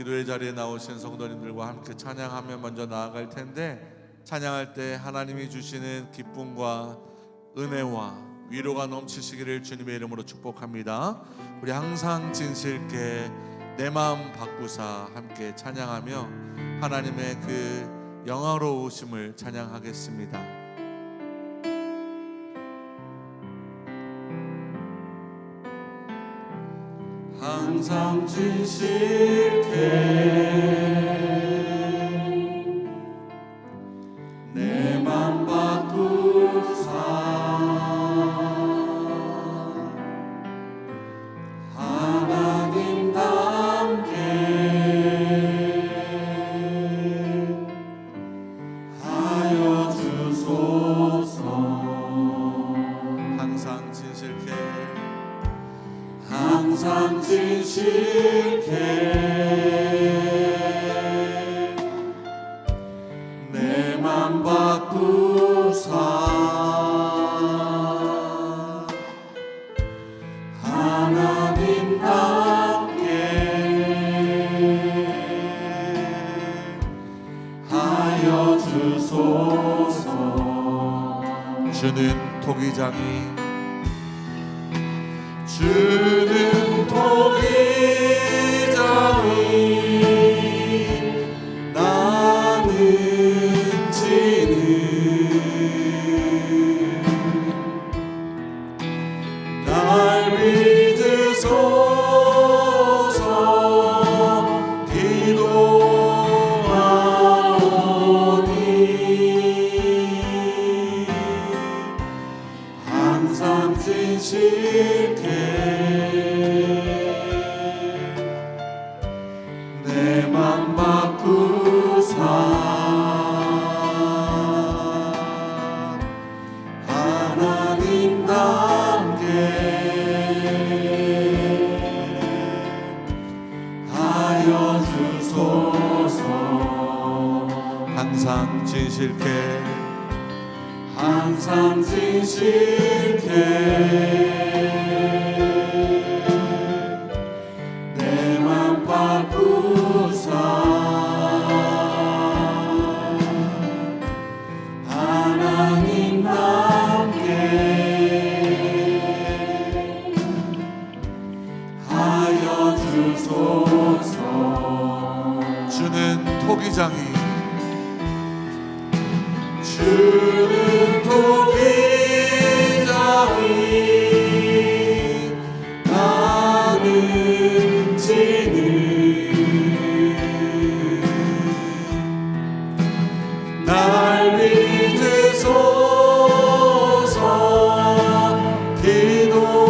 기도의 자리에 나오신 성도님들과 함께 찬양하며 먼저 나아갈 텐데, 찬양할 때 하나님이 주시는 기쁨과 은혜와 위로가 넘치시기를 주님의 이름으로 축복합니다. 우리 항상 진실께 내 마음 바꾸사 함께 찬양하며 하나님의 그 영화로우심을 찬양하겠습니다. 항상 진실게 내 맘 바꾸사 하나님답게 하여 주소서. 항상 진실게 항상 진실게 내 맘 바꾸사 하나님답게 하여 주소서. 주는 토기장이 주는 토기장이 나는 지는 날 믿으소서. 기도하오니 항상 진실게 내 맘 바꾸사 하나님답게 하여 주소서. 항상 진실게 항상 진실게 내 맘 바꾸사 하나님답게 하여 주소서. 주는 토기장이 주는 토기장이 나는 지는 날 믿으소서. 기도하오니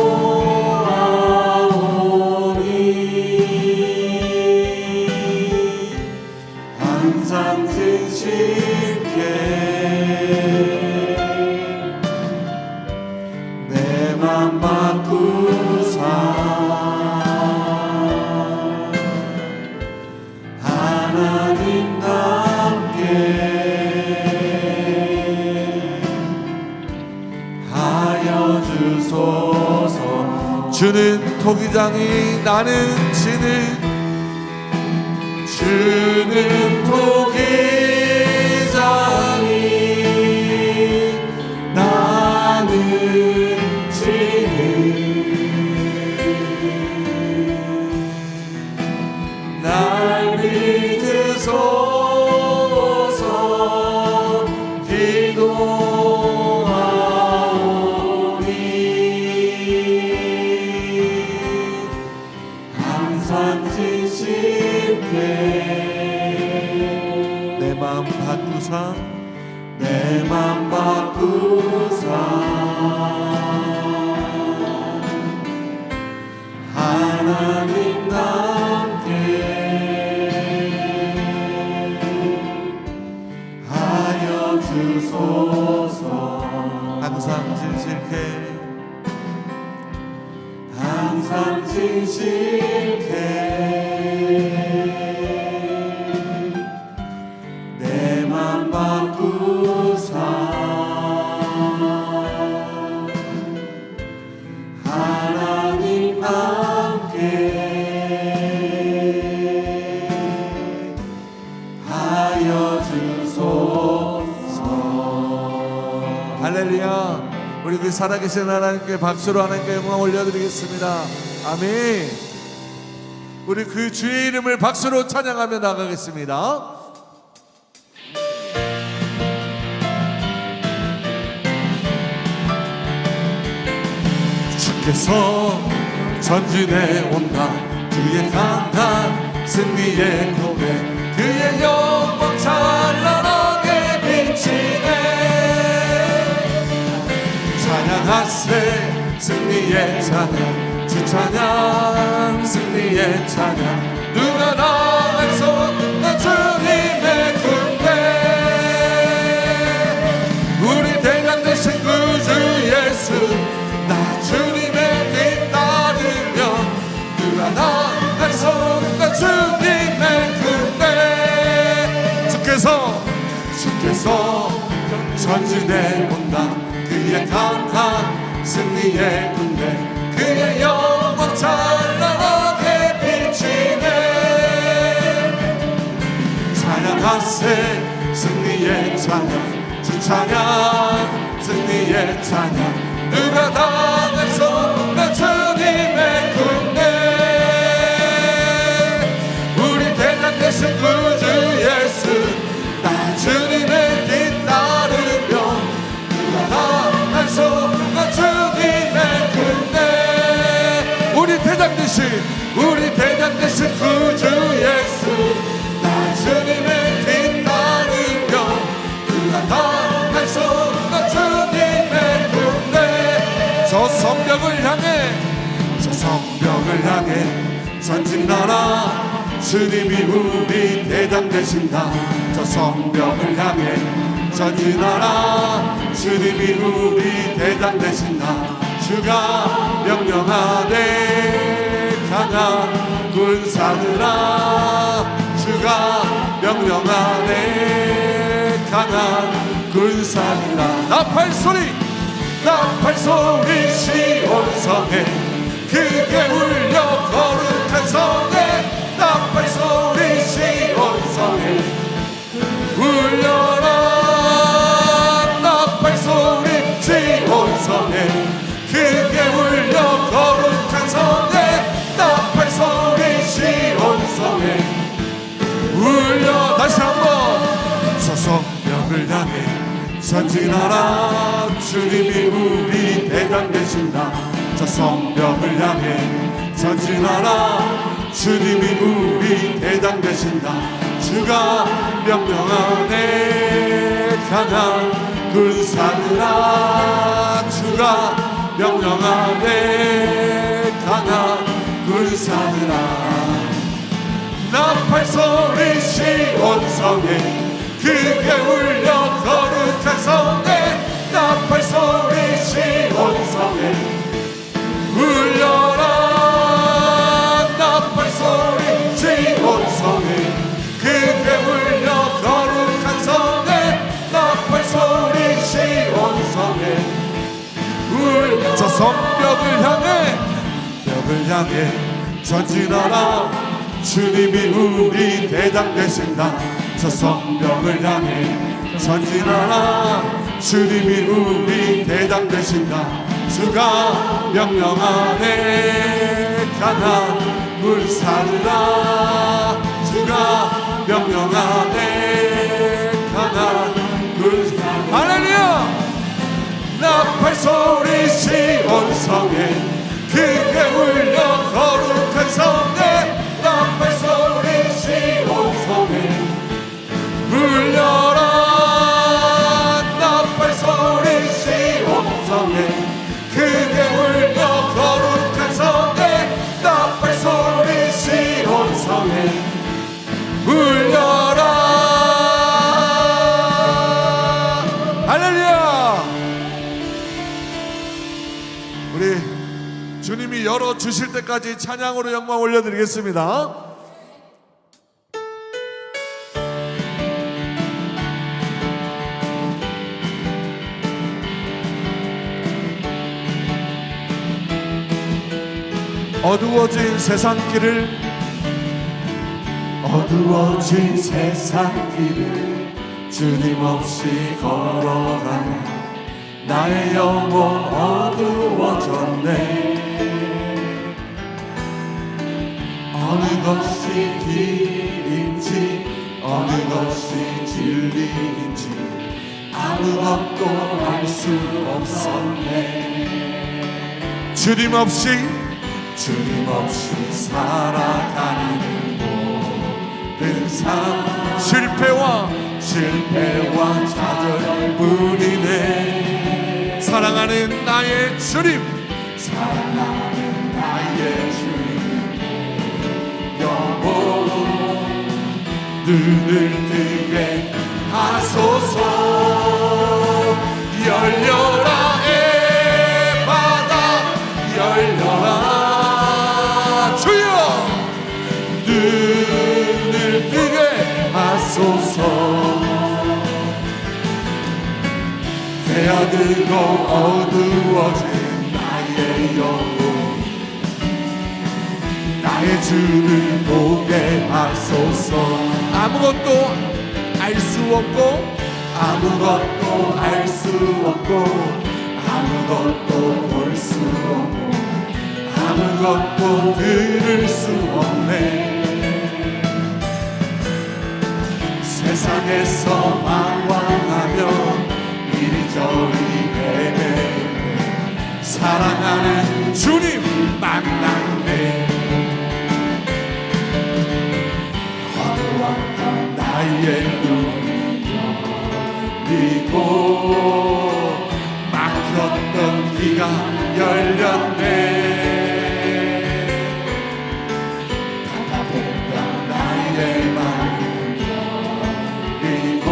항상 진실게 내 맘 바꾸사 하나님답게 하여 주소서. 주는 토기장이 나는 지는 주는 토기장이 나는 날 믿으소서. 기도하오니 항상 진실게 내 맘 바꾸사 내 맘 바꾸사 하나님답게 하여 주소서. 항상 진실게 항상 진실게 내 맘 바꾸사 하나님답게 할렐루야. 우리 그 살아계신 하나님께 박수로 하나님께 영광 올려드리겠습니다. 아멘. 우리 그 주의 이름을 박수로 찬양하며 나가겠습니다. 주께서 전진해 온다. 그의 강한 승리의 고백, 그의 영광 찬란하게 비치네. 찬양하세 승리의 찬양, 주 찬양 승리의 찬양. 누가 나에서 나 주님의 군대, 우리 대장 되신 구주 예수, 나 주님의 뒤따르며 누가 나에서 나 주님의 군대. 주께서 전진해 온다. 그의 강한 승리의 군대, 그의 영광 찬란하게 비치네. 찬양하세 승리의 찬양, 주 찬양 승리의 찬양. 누가 당해서 나 주님의 군대, 우리 대장 되신 구주 예수, 나 주님의 뒤따르며 누가 당해서 나 주님의 군대. 우리 대장 되신 구주 예수, 나 주님의 뒤따르며 누가 당해서 나 주님의 군대. 저 성벽을 향해 전진하라. 주님이 우리 대장 되신다. 저 성벽을 향해 전진하라. 주님이 우리 대장 되신다. 주가 명령하네 강한 군사들아. 주가 명령하네 강한 군사들아. 나팔 소리 시온성에 크게 울려 거룩한 성에. 나팔 소리 시온성에 울려라. 나팔 소리 시온성에 크게 울려 거룩한 성에. 나팔 소리 시온성에 울려. 다시 한번. 저 성벽을 향해 전진하라. 주님이 우리 대장 되신다. 저 성벽을 향해 전진하라. 주님이 우리 대장 되신다. 주가 명령하네 강한 군사들아. 주가 명령하네 강한 군사들아. 나팔 소리 시온성에 크게 울려 거룩한 성에. 나팔 소리 시온성에 울려라. 나팔 소리 시온성에 크게 울려 거룩한 성에. 나팔 소리 시온성에 울려. 저 성벽을 향해 전진하라. 주님이 우리 대장 되신다. 저 성벽을 향해 전진하라. 주님이 우리 대장 되신다. 주가 명령하네 강한 군사들아. 주가 명령하네 강한 군사들아. 할렐루야. 나팔 소리 시온성에 크게 울려 거룩한 성에. 나팔 소리 시온성에 울려라. 나팔 소리 시온성에 크게 울려 거룩한 성에. 나팔 소리 시온성에 울려라. 할렐루야. 우리 주님이 열어주실 때까지 찬양으로 영광 올려드리겠습니다. 어두워진 세상길을 주님 없이 걸어가네. 나의 영혼 어두워졌네. 어느 것이 길인지 어느 것이 진리인지 아무것도 알 수 없었네. 주님 없이 살아가는 모든 삶 실패와 좌절뿐이네. 사랑하는 나의 주님, 사랑하는 나의 주님, 영혼 눈을 뜨게 하소서. 열려라 애바다 열려라. 주여 눈을 뜨게 하소서. 새어들고 어두워진 나의 영혼 나의 주를 보게 하소서. 아무것도 알 수 없고 아무것도 볼 수 없고 아무것도 들을 수 없네. 세상에서 방황하며 이리저리 헤매네. 사랑하는 주님 만났네. 어두웠던 나의 눈 열리고 막혔던 귀가 열렸네. 답답했던 나의 마음 열리고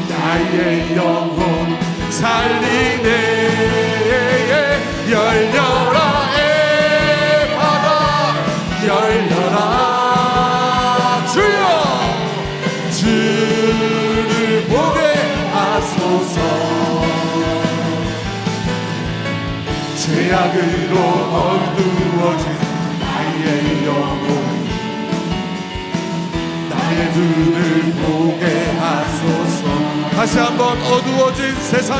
나의 영혼 살리네. 열려라 애바다 열려라. 주여 주를 보게 하소서. 죄악으로 어두워진 나의 영혼 나의 눈을 보게 하소서. 다시 한번 어두워진 세상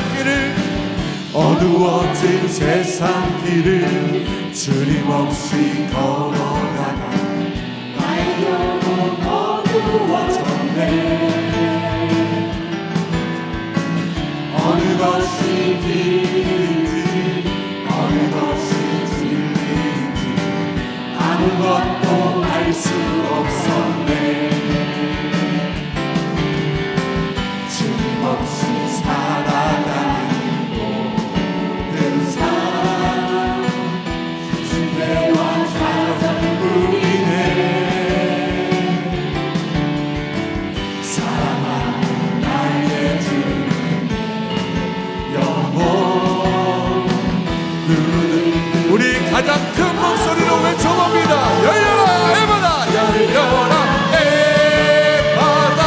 길을 주님 없이 걸어가다 나의 영혼 어두워졌네. 어느 것이 길인지 어느 것이 진리인지 아무것도 알 수 없었네. 주님 없이 살아가는 모든 삶 실패와 좌절뿐이네. 사랑하는 나의 주님 영혼 우리 가장 큰 목소리로 외쳐봅니다. 열려라 애바다 열려라 애바다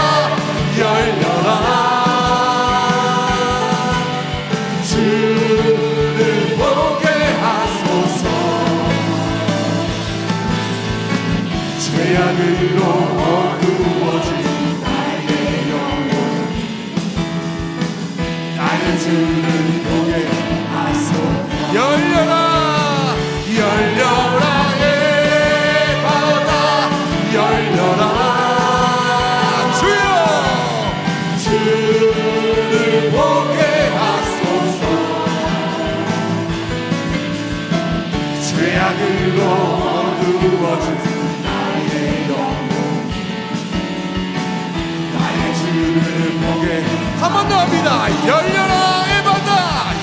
열려라. 주를 보게 하소서. 죄악으로 어두워진 나의 영혼 나의 주를 보게 하소서. 열려라 열려라 애바다 열려라. 주여 주를 보게 하소서. 죄악으로 어두워진 나의 영혼 나의 주를 보게. 한 번 더 합니다. 열려라 애바다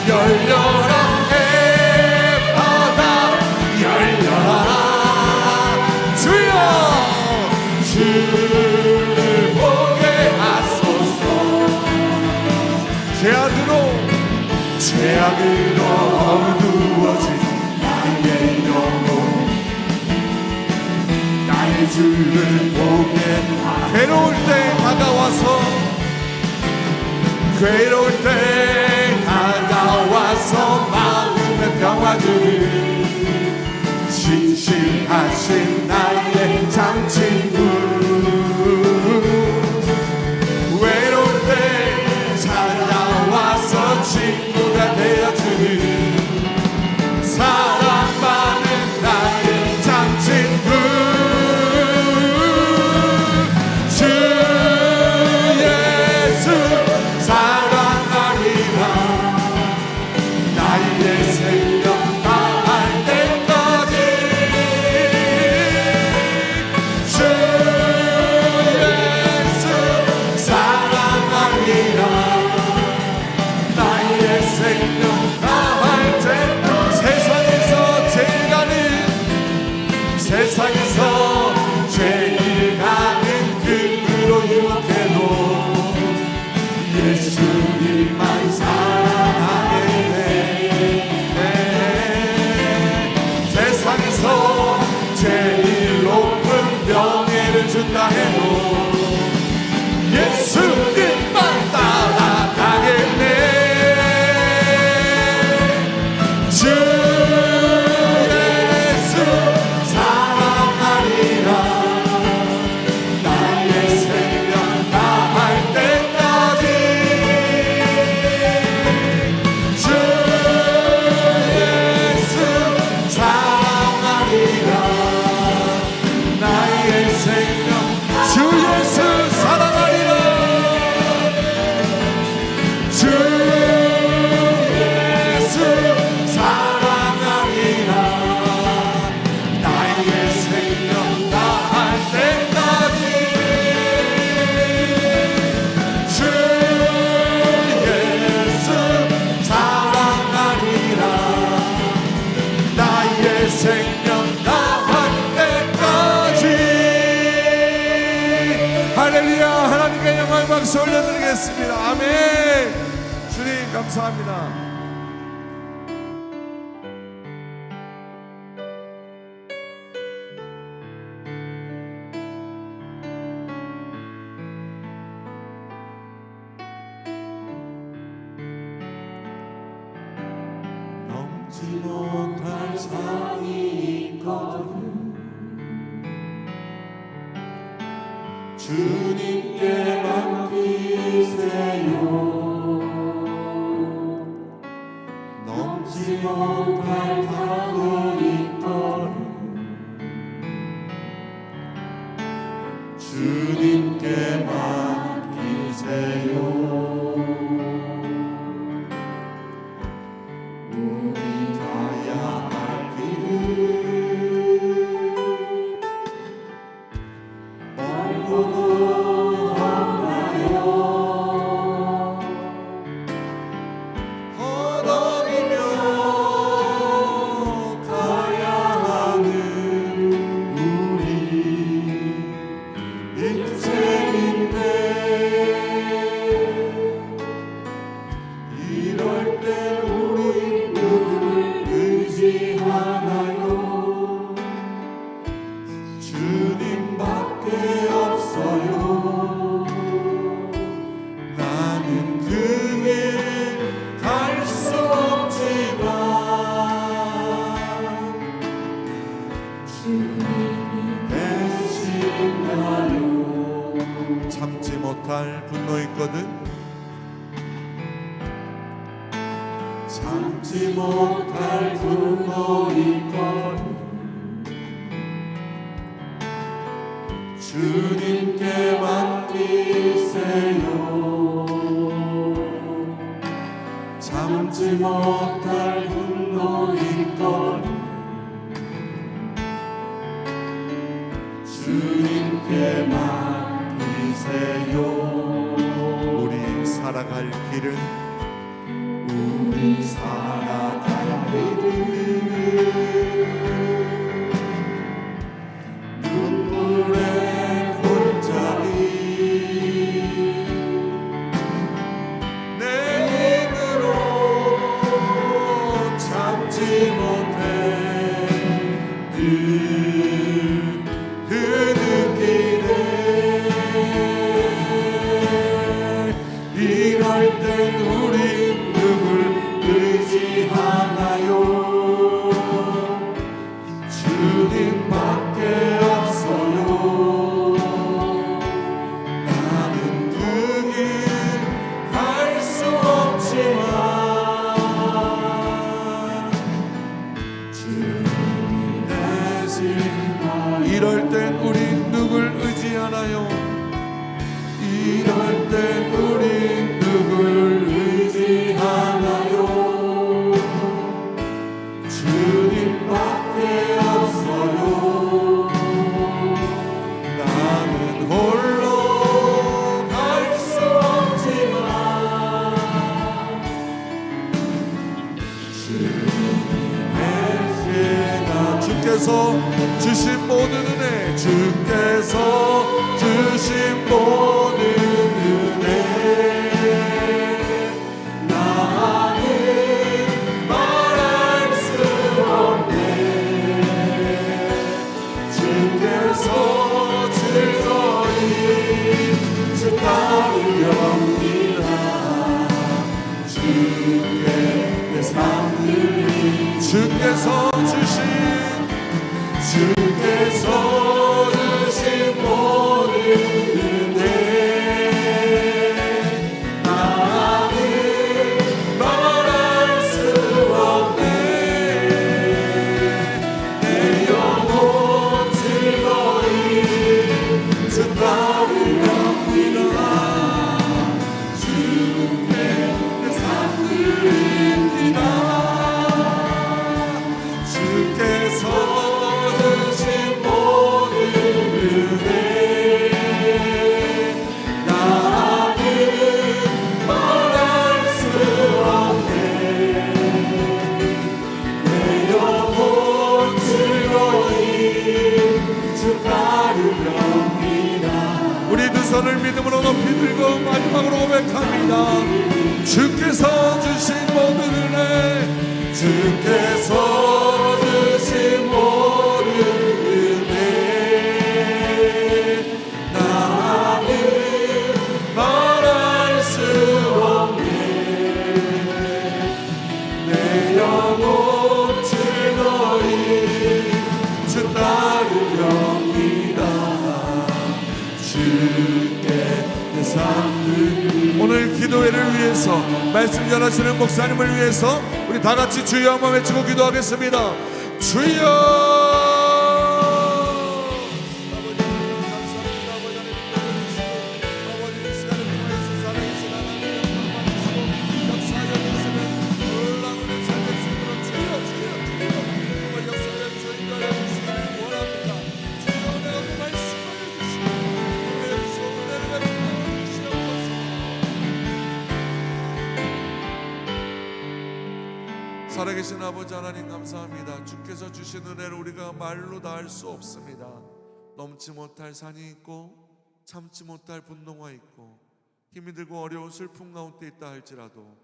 열려라 열려라. 주여 주를 보게 하소서. 죄악으로 어두워진 나의 영혼 나의 주를 보게. 괴로울 때 다가와서 마음의 평화 주를 진실하신 나의 장친구. 외로울 때 찾아와서 친구가 되어주는 사랑받는 나의 참 친구 주 예수 사랑하리라 나의 생명 다할 때까지 주 예수 사랑하리라 나의 생명 다할 때까지 세상에서 제일 가는 그로 유혹해도 예수님만 사랑하네 세상에서 제일 높은 명예를 준다 해도 예수님만 따라가겠네 주 예수 사랑하리라 나의 생명 다할 때까지 주 예수 사랑하리라 나의 생명 주 예수 사랑하리라 주 예수 사랑하리라 나의 생명 다할 때까지 주 예수 사랑하리라 나의 생명 다할 때까지 할렐루야 하나님께 영광 박수 올려드리겠습니다. 아멘. 주님 감사합니다. 넘지 못할 상이 있거든 주님께 맡기세요 넘지 못할 상이 있거든 주님께 맡기세요 우리 가야 할 길은 멀고도 험하여 허덕이며 가야 하는 우리 인생인데 이럴 때 우리 누구를 의지하나요 주님밖에 없어요 나는 그 길 갈 수 없지만 주님이 되신가요 참지 못할 분노 있거든 참지 못할 분노 있거든 주님께 맡기세요 참지 못할 분노 있거든 주님께 맡기세요 우리 살아갈 길은 우리 살아갈 길은 눈물의 골짜기 내 힘으로 참지 못해 늘 흐느끼네 이럴 땐 우린 누굴 의지 주께서 주신 모든 은혜, 주께서 주신 모든 은혜, 나는 말할 수 없네. 주께서 즐거이 주 따르렵니다. 주께 내 삶 드리, 주께서 주신 모든 은혜, 나는 말할 수 없네. 내 영혼 즐거이 주 따르렵니다. 주께 내 삶 드립니다. 주께서 우리 두 손을 믿음으로 높이 들고 마지막으로 고백합니다. 주께서 주신 모든 은혜, 주께서 주신 모든 은혜, 나는 말할 수 없네. 내 영혼 즐거이 주 따르렵니다. 주께 내 삶을. 오늘 기도회를 위해서, 말씀 전하시는 목사님을 위해서 우리 다 같이 주여 한번 외치고 기도하겠습니다. 주여. 살아계신 아버지 하나님 감사합니다. 주께서 주신 은혜를 우리가 말로 다 할 수 없습니다. 넘지 못할 산이 있고 참지 못할 분노가 있고 힘이 들고 어려운 슬픔 가운데 있다 할지라도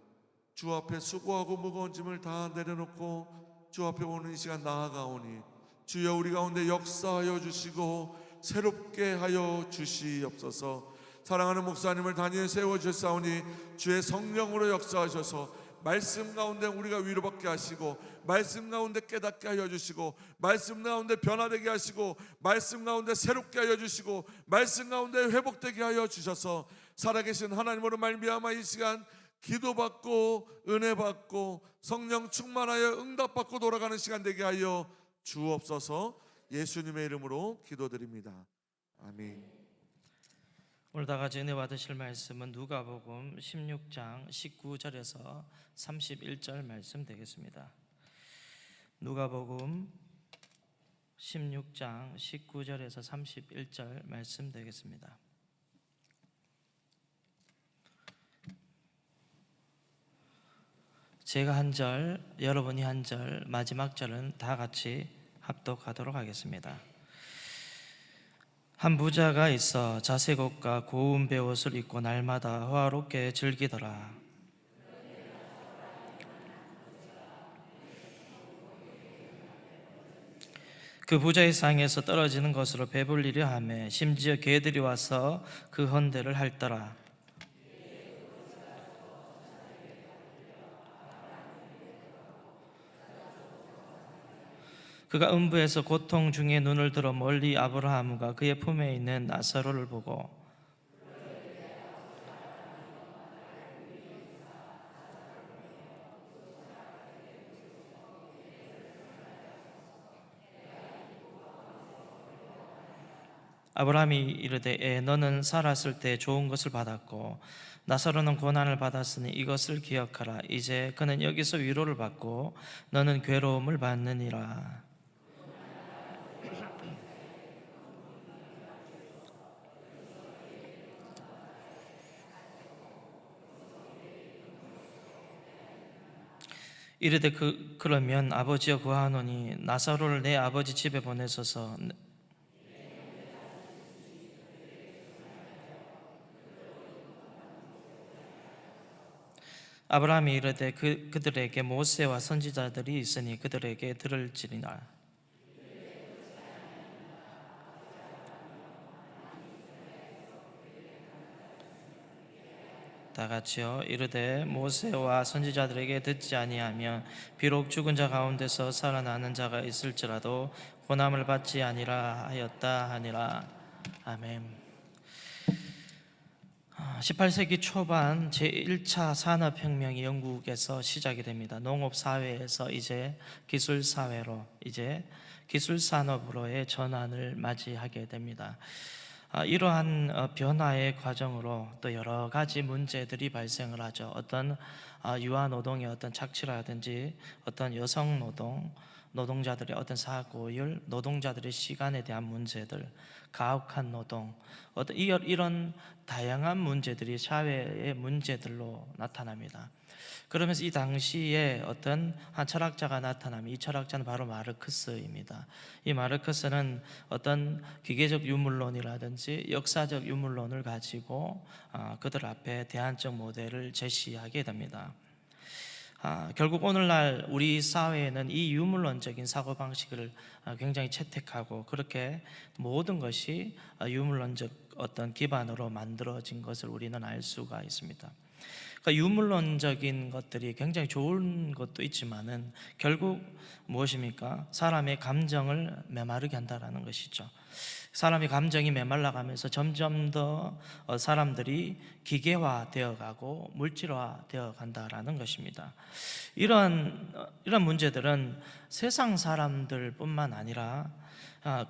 주 앞에 수고하고 무거운 짐을 다 내려놓고 주 앞에 오는 이 시간 나아가오니 주여 우리 가운데 역사하여 주시고 새롭게 하여 주시옵소서. 사랑하는 목사님을 단위에 세워주셨사오니 주의 성령으로 역사하셔서 말씀 가운데 우리가 위로받게 하시고 말씀 가운데 깨닫게 하여 주시고 말씀 가운데 변화되게 하시고 말씀 가운데 새롭게 하여 주시고 말씀 가운데 회복되게 하여 주셔서 살아계신 하나님으로 말미암아 이 시간 기도받고 은혜받고 성령 충만하여 응답받고 돌아가는 시간 되게 하여 주옵소서. 예수님의 이름으로 기도드립니다. 아멘. 오늘 다 같이 은혜 받으실 말씀은 누가복음 16장 19절에서 31절 말씀 되겠습니다. 누가복음 16장 19절에서 31절 말씀 되겠습니다. 제가 한 절, 여러분이 한 절, 마지막 절은 다 같이 합독하도록 하겠습니다. 한 부자가 있어 자색 옷과 고운 베옷을 입고 날마다 호화롭게 즐기더라. 그 부자의 상에서 떨어지는 것으로 배불리려 하며 심지어 개들이 와서 그 헌대를 핥더라. 그가 음부에서 고통 중에 눈을 들어 멀리 아브라함과 그의 품에 있는 나사로를 보고 아브라함이 이르되 너는 살았을 때 좋은 것을 받았고 나사로는 고난을 받았으니 이것을 기억하라. 이제 그는 여기서 위로를 받고 너는 괴로움을 받느니라. 이르되 그러면 아버지여 구하노니 나사로를 내 아버지 집에 보내소서. 아브라함이 이르되 그들에게 모세와 선지자들이 있으니 그들에게 들을지니라. 다 같이요. 이르되 모세와 선지자들에게 듣지 아니하면 비록 죽은 자 가운데서 살아나는 자가 있을지라도 고난을 받지 아니라 하였다 하니라. 아멘. 18세기 초반 제1차 산업혁명이 영국에서 시작이 됩니다. 농업사회에서 이제 기술사회로, 이제 기술산업으로의 전환을 맞이하게 됩니다. 이러한 변화의 과정으로 또 여러 가지 문제들이 발생을 하죠. 어떤 유아노동의 어떤 착취라든지 어떤 여성노동, 노동자들의 어떤 사고율, 노동자들의 시간에 대한 문제들, 가혹한 노동, 어떤 이런 다양한 문제들이 사회의 문제들로 나타납니다. 그러면서 이 당시에 어떤 한 철학자가 나타나면 이 철학자는 바로 마르크스입니다. 이 마르크스는 어떤 기계적 유물론이라든지 역사적 유물론을 가지고 그들 앞에 대안적 모델을 제시하게 됩니다. 결국 오늘날 우리 사회에는 이 유물론적인 사고방식을 굉장히 채택하고 그렇게 모든 것이 유물론적 어떤 기반으로 만들어진 것을 우리는 알 수가 있습니다. 그러니까 유물론적인 것들이 굉장히 좋은 것도 있지만은 결국 무엇입니까? 사람의 감정을 메마르게 한다라는 것이죠. 사람의 감정이 메말라가면서 점점 더 사람들이 기계화되어 가고 물질화되어 간다라는 것입니다. 이런 문제들은 세상 사람들뿐만 아니라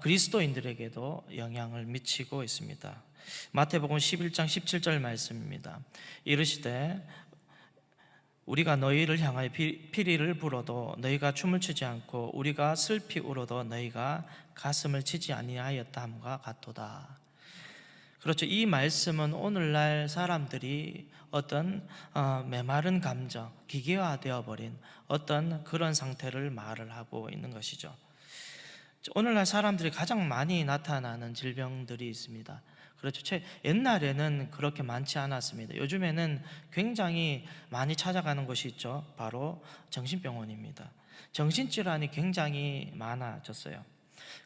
그리스도인들에게도 영향을 미치고 있습니다. 마태복음 11장 17절 말씀입니다. 이르시되 우리가 너희를 향하여 피리를 불어도 너희가 춤을 추지 않고 우리가 슬피 울어도 너희가 가슴을 치지 아니하였다 함과 같도다. 그렇죠. 이 말씀은 오늘날 사람들이 어떤 메마른 감정, 기계화되어 버린 어떤 그런 상태를 말을 하고 있는 것이죠. 오늘날 사람들이 가장 많이 나타나는 질병들이 있습니다. 그렇죠. 옛날에는 그렇게 많지 않았습니다. 요즘에는 굉장히 많이 찾아가는 것이 있죠. 바로 정신병원입니다. 정신질환이 굉장히 많아졌어요.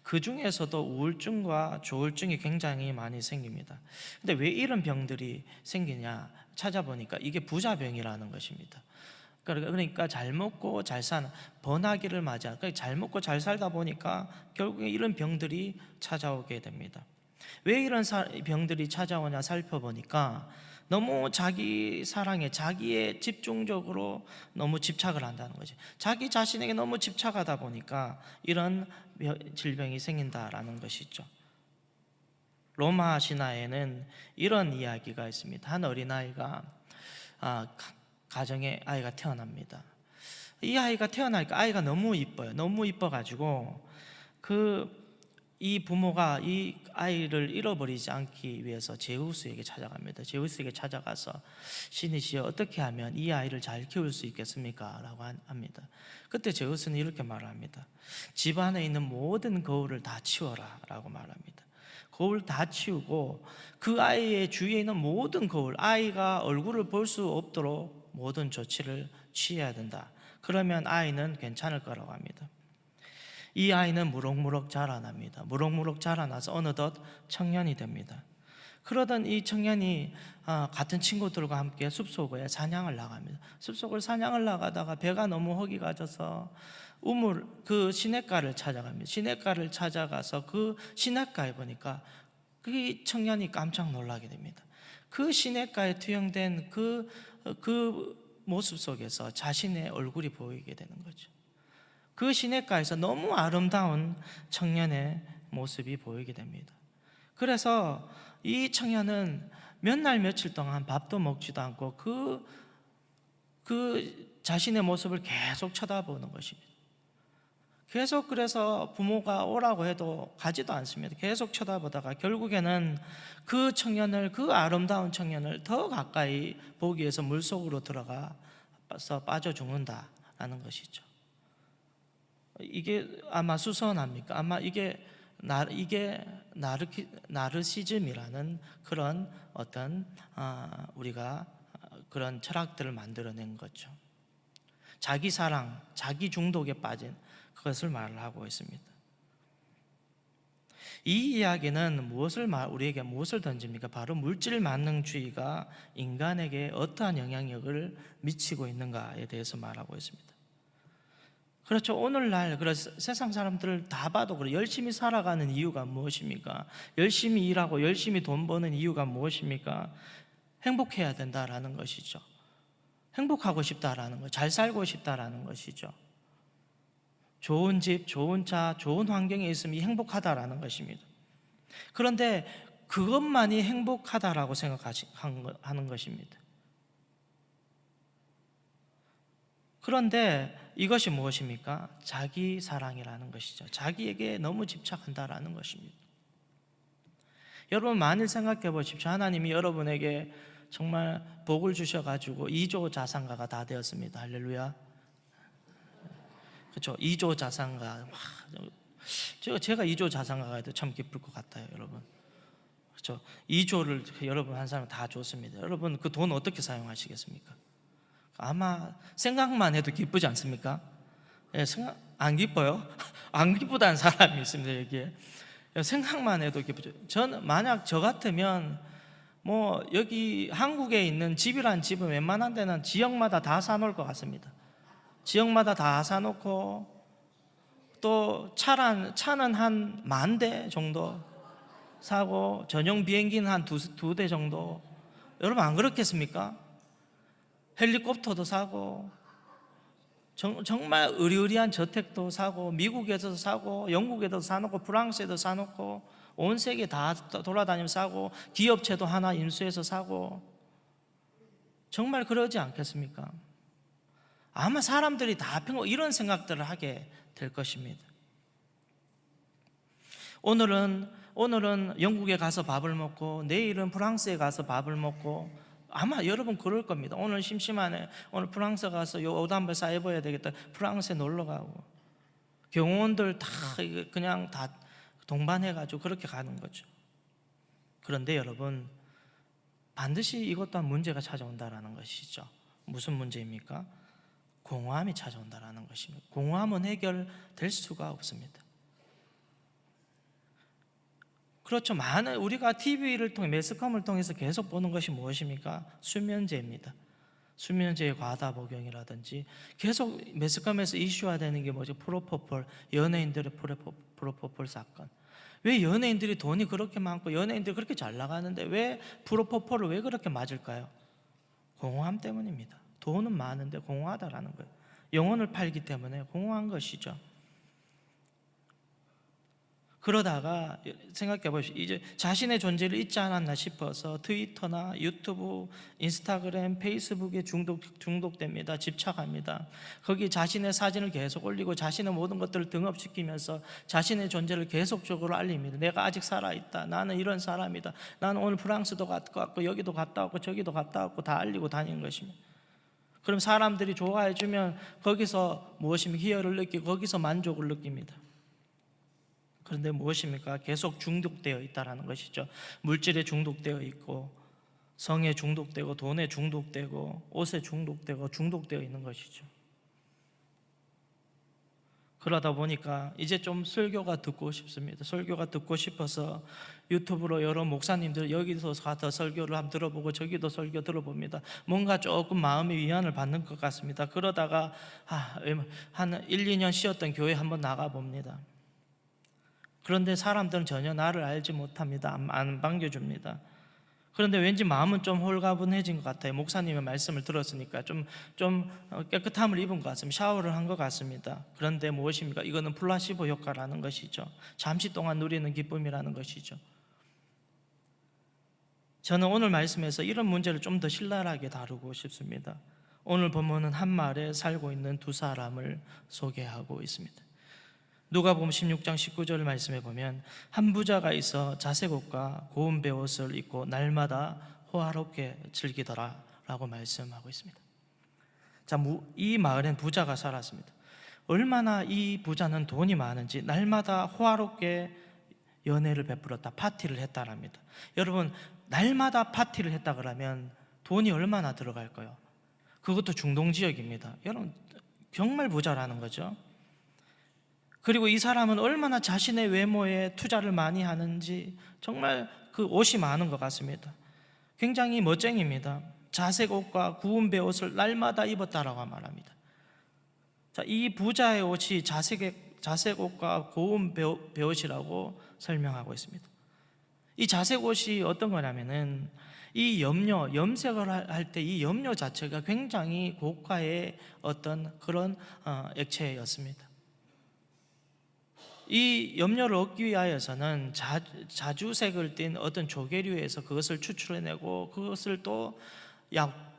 그 중에서도 우울증과 조울증이 굉장히 많이 생깁니다. 근데 왜 이런 병들이 생기냐 찾아보니까 이게 부자병이라는 것입니다. 그러니까 잘 먹고 잘 사는 번화기를 맞이하는, 그러니까 잘 먹고 잘 살다 보니까 결국에 이런 병들이 찾아오게 됩니다. 왜 이런 병들이 찾아오냐 살펴보니까 너무 자기 사랑에, 자기에 집중적으로 너무 집착을 한다는 거지. 자기 자신에게 너무 집착하다 보니까 이런 질병이 생긴다라는 것이죠. 로마 신화에는 이런 이야기가 있습니다. 한 어린아이가 가정에 아이가 태어납니다. 이 아이가 태어나니까 아이가 너무 이뻐요. 너무 이뻐가지고 이 부모가 이 아이를 잃어버리지 않기 위해서 제우스에게 찾아갑니다. 제우스에게 찾아가서 신이시여 어떻게 하면 이 아이를 잘 키울 수 있겠습니까? 라고 합니다. 그때 제우스는 이렇게 말합니다. 집 안에 있는 모든 거울을 다 치워라 라고 말합니다. 거울 다 치우고 그 아이의 주위에 있는 모든 거울, 아이가 얼굴을 볼 수 없도록 모든 조치를 취해야 된다. 그러면 아이는 괜찮을 거라고 합니다. 이 아이는 무럭무럭 자라납니다. 무럭무럭 자라나서 어느덧 청년이 됩니다. 그러던 이 청년이 같은 친구들과 함께 숲속에 사냥을 나갑니다. 숲속을 사냥을 나가다가 배가 너무 허기가 져서 그 시냇가를 찾아갑니다. 시냇가를 찾아가서 그 시냇가에 보니까 그 청년이 깜짝 놀라게 됩니다. 그 시냇가에 투영된 그 모습 속에서 자신의 얼굴이 보이게 되는 거죠. 그 시냇가에서 너무 아름다운 청년의 모습이 보이게 됩니다. 그래서 이 청년은 몇 날 며칠 동안 밥도 먹지도 않고 그 자신의 모습을 계속 쳐다보는 것입니다. 계속 그래서 부모가 오라고 해도 가지도 않습니다. 계속 쳐다보다가 결국에는 그 아름다운 청년을 더 가까이 보기 위해서 물속으로 들어가서 빠져 죽는다 있다라는 것이죠. 이게 아마 수선합니까? 아마 이게 나르시즘이라는 그런 어떤 우리가 그런 철학들을 만들어낸 거죠. 자기 사랑, 자기 중독에 빠진 그것을 말을 하고 있습니다. 이 이야기는 우리에게 무엇을 던집니까? 바로 물질 만능주의가 인간에게 어떠한 영향력을 미치고 있는가에 대해서 말하고 있습니다. 그렇죠. 오늘날 세상 사람들을 다 봐도 그래. 열심히 살아가는 이유가 무엇입니까? 열심히 일하고 열심히 돈 버는 이유가 무엇입니까? 행복해야 된다라는 것이죠. 행복하고 싶다라는 것, 잘 살고 싶다라는 것이죠. 좋은 집, 좋은 차, 좋은 환경에 있으면 행복하다라는 것입니다. 그런데 그것만이 행복하다라고 생각하는 것입니다. 그런데 이것이 무엇입니까? 자기 사랑이라는 것이죠. 자기에게 너무 집착한다라는 것입니다. 여러분 만일 생각해 보십시오. 하나님이 여러분에게 정말 복을 주셔가지고 2조 자산가가 다 되었습니다. 할렐루야. 그렇죠. 2조 자산가. 제가 2조 자산가가 돼도 참 기쁠 것 같아요, 여러분. 그렇죠. 2조를 여러분 한 사람 다 줬습니다. 여러분 그 돈 어떻게 사용하시겠습니까? 아마 생각만 해도 기쁘지 않습니까? 예, 안 기뻐요? 안 기쁘다는 사람이 있습니다, 여기에. 생각만 해도 기쁘죠. 만약 저 같으면 여기 한국에 있는 집이란 집은 웬만한 데는 지역마다 다 사놓을 것 같습니다. 지역마다 다 사놓고 또 차는 한 10,000대 정도 사고 전용 비행기는 한 2대 정도. 여러분 안 그렇겠습니까? 헬리콥터도 사고 정말 의리의리한 저택도 사고 미국에도 사고 영국에도 사놓고 프랑스에도 사놓고 온 세계 다 돌아다니면서 사고 기업체도 하나 인수해서 사고 정말 그러지 않겠습니까? 아마 사람들이 다 이런 생각들을 하게 될 것입니다. 오늘은 영국에 가서 밥을 먹고 내일은 프랑스에 가서 밥을 먹고 아마 여러분 그럴 겁니다. 오늘 심심하네. 오늘 프랑스 가서 옷 한번 싸입어야 되겠다. 프랑스에 놀러 가고 경호원들 다 그냥 다 동반해가지고 그렇게 가는 거죠. 그런데 여러분 반드시 이것 또한 문제가 찾아온다라는 것이죠. 무슨 문제입니까? 공허함이 찾아온다라는 것입니다. 공허함은 해결될 수가 없습니다. 그렇죠. 우리가 TV를 통해 매스컴을 통해서 계속 보는 것이 무엇입니까? 수면제입니다. 수면제의 과다 복용이라든지 계속 매스컴에서 이슈화되는 게 뭐죠? 프로포폴, 연예인들의 프로포폴 사건. 왜 연예인들이 돈이 그렇게 많고 연예인들이 그렇게 잘 나가는데 왜 프로포폴을 왜 그렇게 맞을까요? 공허함 때문입니다. 돈은 많은데 공허하다라는 거예요. 영혼을 팔기 때문에 공허한 것이죠. 그러다가 생각해 보십시오. 이제 자신의 존재를 잊지 않았나 싶어서 트위터나 유튜브, 인스타그램, 페이스북에 중독됩니다. 집착합니다. 거기 자신의 사진을 계속 올리고 자신의 모든 것들을 등업시키면서 자신의 존재를 계속적으로 알립니다. 내가 아직 살아있다. 나는 이런 사람이다. 나는 오늘 프랑스도 갔다 왔고 여기도 갔다 왔고 저기도 갔다 왔고 다 알리고 다니는 것입니다. 그럼 사람들이 좋아해 주면 거기서 무엇입니까? 희열을 느끼고 거기서 만족을 느낍니다. 그런데 무엇입니까? 계속 중독되어 있다는 것이죠. 물질에 중독되어 있고 성에 중독되고 돈에 중독되고 옷에 중독되어 있는 것이죠. 그러다 보니까 이제 좀 설교가 듣고 싶습니다. 설교가 듣고 싶어서 유튜브로 여러 목사님들 여기서 가서 설교를 한번 들어보고 저기도 설교 들어봅니다. 뭔가 조금 마음의 위안을 받는 것 같습니다. 그러다가 한 1, 2년 쉬었던 교회 한번 나가봅니다. 그런데 사람들은 전혀 나를 알지 못합니다. 안 반겨줍니다. 그런데 왠지 마음은 좀 홀가분해진 것 같아요. 목사님의 말씀을 들었으니까 좀 깨끗함을 입은 것 같습니다. 샤워를 한 것 같습니다. 그런데 무엇입니까? 이거는 플라시보 효과라는 것이죠. 잠시 동안 누리는 기쁨이라는 것이죠. 저는 오늘 말씀에서 이런 문제를 좀 더 신랄하게 다루고 싶습니다. 오늘 본문은 한 마을에 살고 있는 두 사람을 소개하고 있습니다. 누가복음 16장 19절 말씀에 보면 한 부자가 있어 자색 옷과 고운 베옷을 입고 날마다 호화롭게 즐기더라 라고 말씀하고 있습니다. 자, 이 마을엔 부자가 살았습니다. 얼마나 이 부자는 돈이 많은지 날마다 호화롭게 연애를 베풀었다, 파티를 했다랍니다. 여러분, 날마다 파티를 했다 그러면 돈이 얼마나 들어갈까요? 그것도 중동 지역입니다. 여러분, 정말 부자라는 거죠. 그리고 이 사람은 얼마나 자신의 외모에 투자를 많이 하는지 정말 그 옷이 많은 것 같습니다. 굉장히 멋쟁입니다. 자색 옷과 구운 베옷을 날마다 입었다라고 말합니다. 자, 이 부자의 옷이 자색 옷과 고운 베옷이라고 설명하고 있습니다. 이 자색 옷이 어떤 거냐면은 이 염색을 할 때 이 염료 자체가 굉장히 고가의 어떤 그런 액체였습니다. 이 염료를 얻기 위하여서는 자주색을 띤 어떤 조개류에서 그것을 추출해내고 그것을 또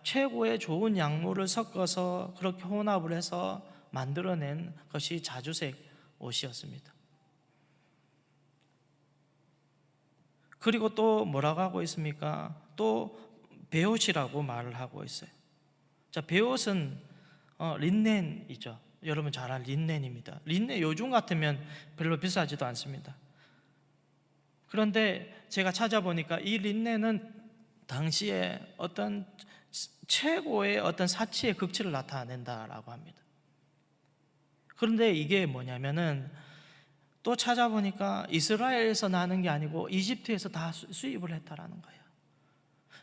최고의 좋은 약물을 섞어서 그렇게 혼합을 해서 만들어낸 것이 자주색 옷이었습니다. 그리고 또 뭐라고 하고 있습니까? 또 베옷이라고 말을 하고 있어요. 자, 베옷은 린넨이죠. 여러분 잘 아는 린넨입니다. 린넨 요즘 같으면 별로 비싸지도 않습니다. 그런데 제가 찾아보니까 이 린넨은 당시에 어떤 최고의 어떤 사치의 극치를 나타낸다라고 합니다. 그런데 이게 뭐냐면은 또 찾아보니까 이스라엘에서 나는 게 아니고 이집트에서 다 수입을 했다라는 거예요.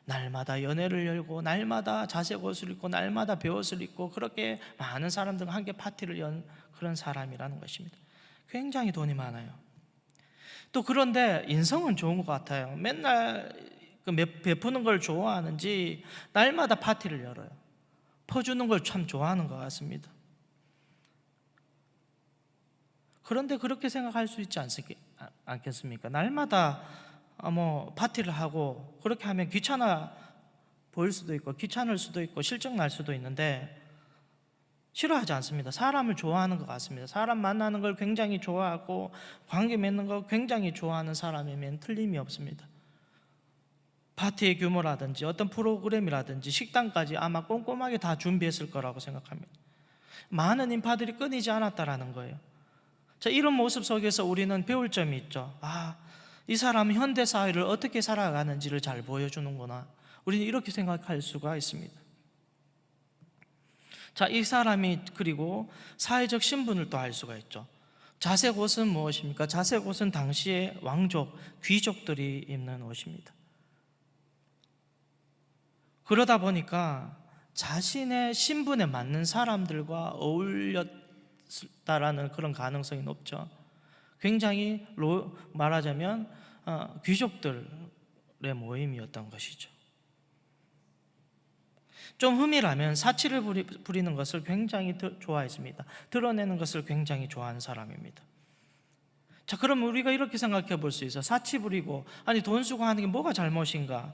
날마다 연회를 열고 날마다 자색 옷을 입고 날마다 베옷을 입고 그렇게 많은 사람들과 함께 파티를 연 그런 사람이라는 것입니다. 굉장히 돈이 많아요. 또 그런데 인성은 좋은 것 같아요. 맨날 베푸는 걸 좋아하는지 날마다 파티를 열어요. 퍼주는 걸 참 좋아하는 것 같습니다. 그런데 그렇게 생각할 수 있지 않겠습니까? 날마다 파티를 하고 그렇게 하면 귀찮아 보일 수도 있고 귀찮을 수도 있고 실증 날 수도 있는데 싫어하지 않습니다. 사람을 좋아하는 것 같습니다. 사람 만나는 걸 굉장히 좋아하고 관계 맺는 걸 굉장히 좋아하는 사람이면 틀림이 없습니다. 파티의 규모라든지 어떤 프로그램이라든지 식당까지 아마 꼼꼼하게 다 준비했을 거라고 생각합니다. 많은 인파들이 끊이지 않았다라는 거예요. 자, 이런 모습 속에서 우리는 배울 점이 있죠. 이 사람은 현대 사회를 어떻게 살아가는지를 잘 보여주는구나. 우리는 이렇게 생각할 수가 있습니다. 자, 이 사람이 그리고 사회적 신분을 또 알 수가 있죠. 자색 옷은 무엇입니까? 자색 옷은 당시의 왕족, 귀족들이 입는 옷입니다. 그러다 보니까 자신의 신분에 맞는 사람들과 어울렸다라는 그런 가능성이 높죠. 굉장히 말하자면 귀족들의 모임이었던 것이죠. 좀 흠이라면 사치를 부리는 것을 굉장히 좋아했습니다. 드러내는 것을 굉장히 좋아하는 사람입니다. 자, 그럼 우리가 이렇게 생각해 볼 수 있어요. 사치 부리고 돈 쓰고 하는 게 뭐가 잘못인가?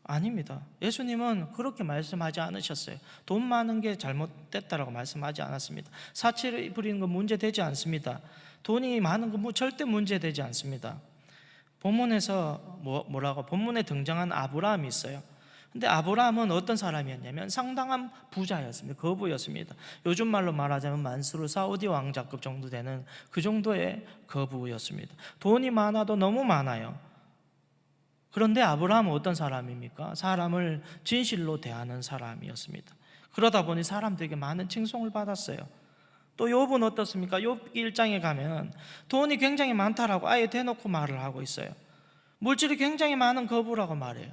아닙니다. 예수님은 그렇게 말씀하지 않으셨어요. 돈 많은 게 잘못됐다라고 말씀하지 않았습니다. 사치를 부리는 건 문제되지 않습니다. 돈이 많은 건 절대 문제되지 않습니다. 본문에서 본문에 등장한 아브라함이 있어요. 근데 아브라함은 어떤 사람이었냐면 상당한 부자였습니다. 거부였습니다. 요즘 말로 말하자면 만수르 사우디 왕자급 정도 되는 그 정도의 거부였습니다. 돈이 많아도 너무 많아요. 그런데 아브라함은 어떤 사람입니까? 사람을 진실로 대하는 사람이었습니다. 그러다 보니 사람들에게 많은 칭송을 받았어요. 또 욥은 어떻습니까? 욥기 1장에 가면 돈이 굉장히 많다라고 아예 대놓고 말을 하고 있어요. 물질이 굉장히 많은 거부라고 말해요.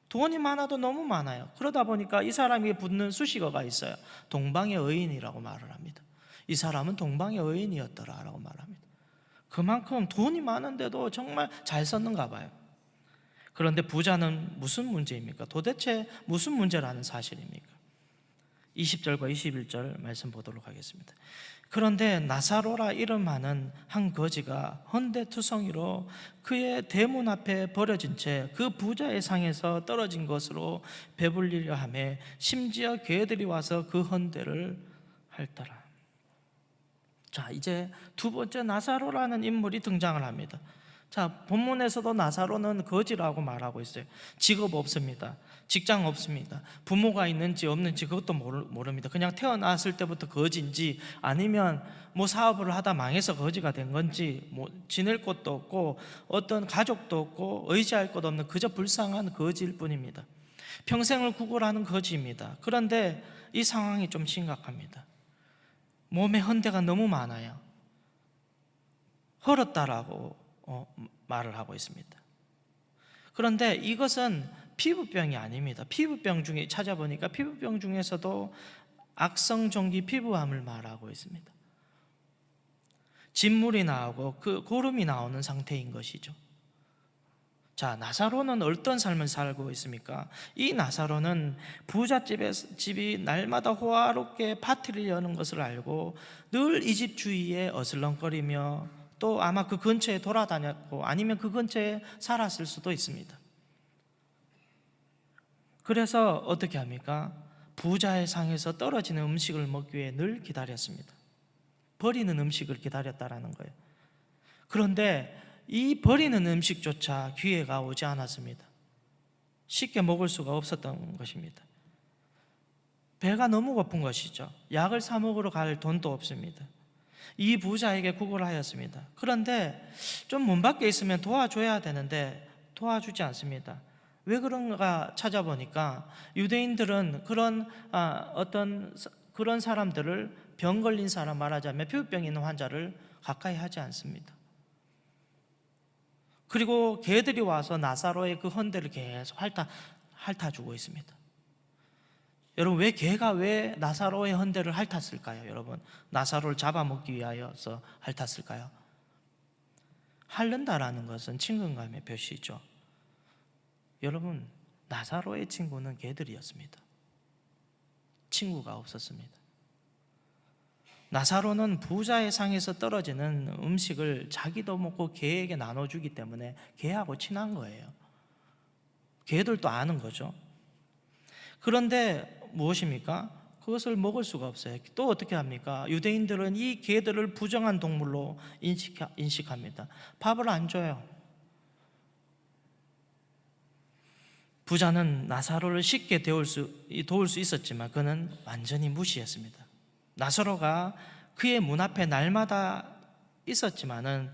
돈이 많아도 너무 많아요. 그러다 보니까 이 사람에게 붙는 수식어가 있어요. 동방의 의인이라고 말을 합니다. 이 사람은 동방의 의인이었더라라고 말합니다. 그만큼 돈이 많은데도 정말 잘 썼는가 봐요. 그런데 부자는 무슨 문제입니까? 도대체 무슨 문제라는 사실입니까? 20절과 21절 말씀 보도록 하겠습니다. 그런데 나사로라 이름하는 한 거지가 헌데투성이로 그의 대문 앞에 버려진 채 그 부자의 상에서 떨어진 것으로 배불리려 하며 심지어 개들이 와서 그 헌데를 핥더라. 자, 이제 두 번째 나사로라는 인물이 등장을 합니다. 자, 본문에서도 나사로는 거지라고 말하고 있어요. 직업 없습니다. 직장 없습니다. 부모가 있는지 없는지 그것도 모릅니다. 그냥 태어났을 때부터 거지인지 아니면 뭐 사업을 하다 망해서 거지가 된 건지 뭐 지낼 곳도 없고 어떤 가족도 없고 의지할 것 없는 그저 불쌍한 거지일 뿐입니다. 평생을 구걸하는 거지입니다. 그런데 이 상황이 좀 심각합니다. 몸에 헌대가 너무 많아요. 헐었다라고 말을 하고 있습니다. 그런데 이것은 피부병이 아닙니다. 피부병 중에 찾아보니까 피부병 중에서도 악성종기 피부암을 말하고 있습니다. 진물이 나오고 그 고름이 나오는 상태인 것이죠. 자, 나사로는 어떤 삶을 살고 있습니까? 이 나사로는 집이 날마다 호화롭게 파티를 여는 것을 알고 늘 이 집 주위에 어슬렁거리며 또 아마 그 근처에 돌아다녔고 아니면 그 근처에 살았을 수도 있습니다. 그래서 어떻게 합니까? 부자의 상에서 떨어지는 음식을 먹기 위해 늘 기다렸습니다. 버리는 음식을 기다렸다라는 거예요. 그런데 이 버리는 음식조차 기회가 오지 않았습니다. 쉽게 먹을 수가 없었던 것입니다. 배가 너무 고픈 것이죠. 약을 사 먹으러 갈 돈도 없습니다. 이 부자에게 구걸하였습니다. 그런데 좀 문 밖에 있으면 도와줘야 되는데 도와주지 않습니다. 왜 그런가 찾아보니까 유대인들은 그런 사람들을 병 걸린 사람, 말하자면 피부병 있는 환자를 가까이 하지 않습니다. 그리고 개들이 와서 나사로의 그 헌대를 계속 핥아주고 있습니다. 여러분, 개가 왜 나사로의 헌대를 핥았을까요? 여러분, 나사로를 잡아먹기 위하여서 핥았을까요? 핥는다라는 것은 친근감의 표시죠. 여러분, 나사로의 친구는 개들이었습니다. 친구가 없었습니다. 나사로는 부자의 상에서 떨어지는 음식을 자기도 먹고 개에게 나눠주기 때문에 개하고 친한 거예요. 개들도 아는 거죠. 그런데 무엇입니까? 그것을 먹을 수가 없어요. 또 어떻게 합니까? 유대인들은 이 개들을 부정한 동물로 인식합니다. 밥을 안 줘요. 부자는 나사로를 쉽게 도울 수 있었지만 그는 완전히 무시했습니다. 나사로가 그의 문 앞에 날마다 있었지만은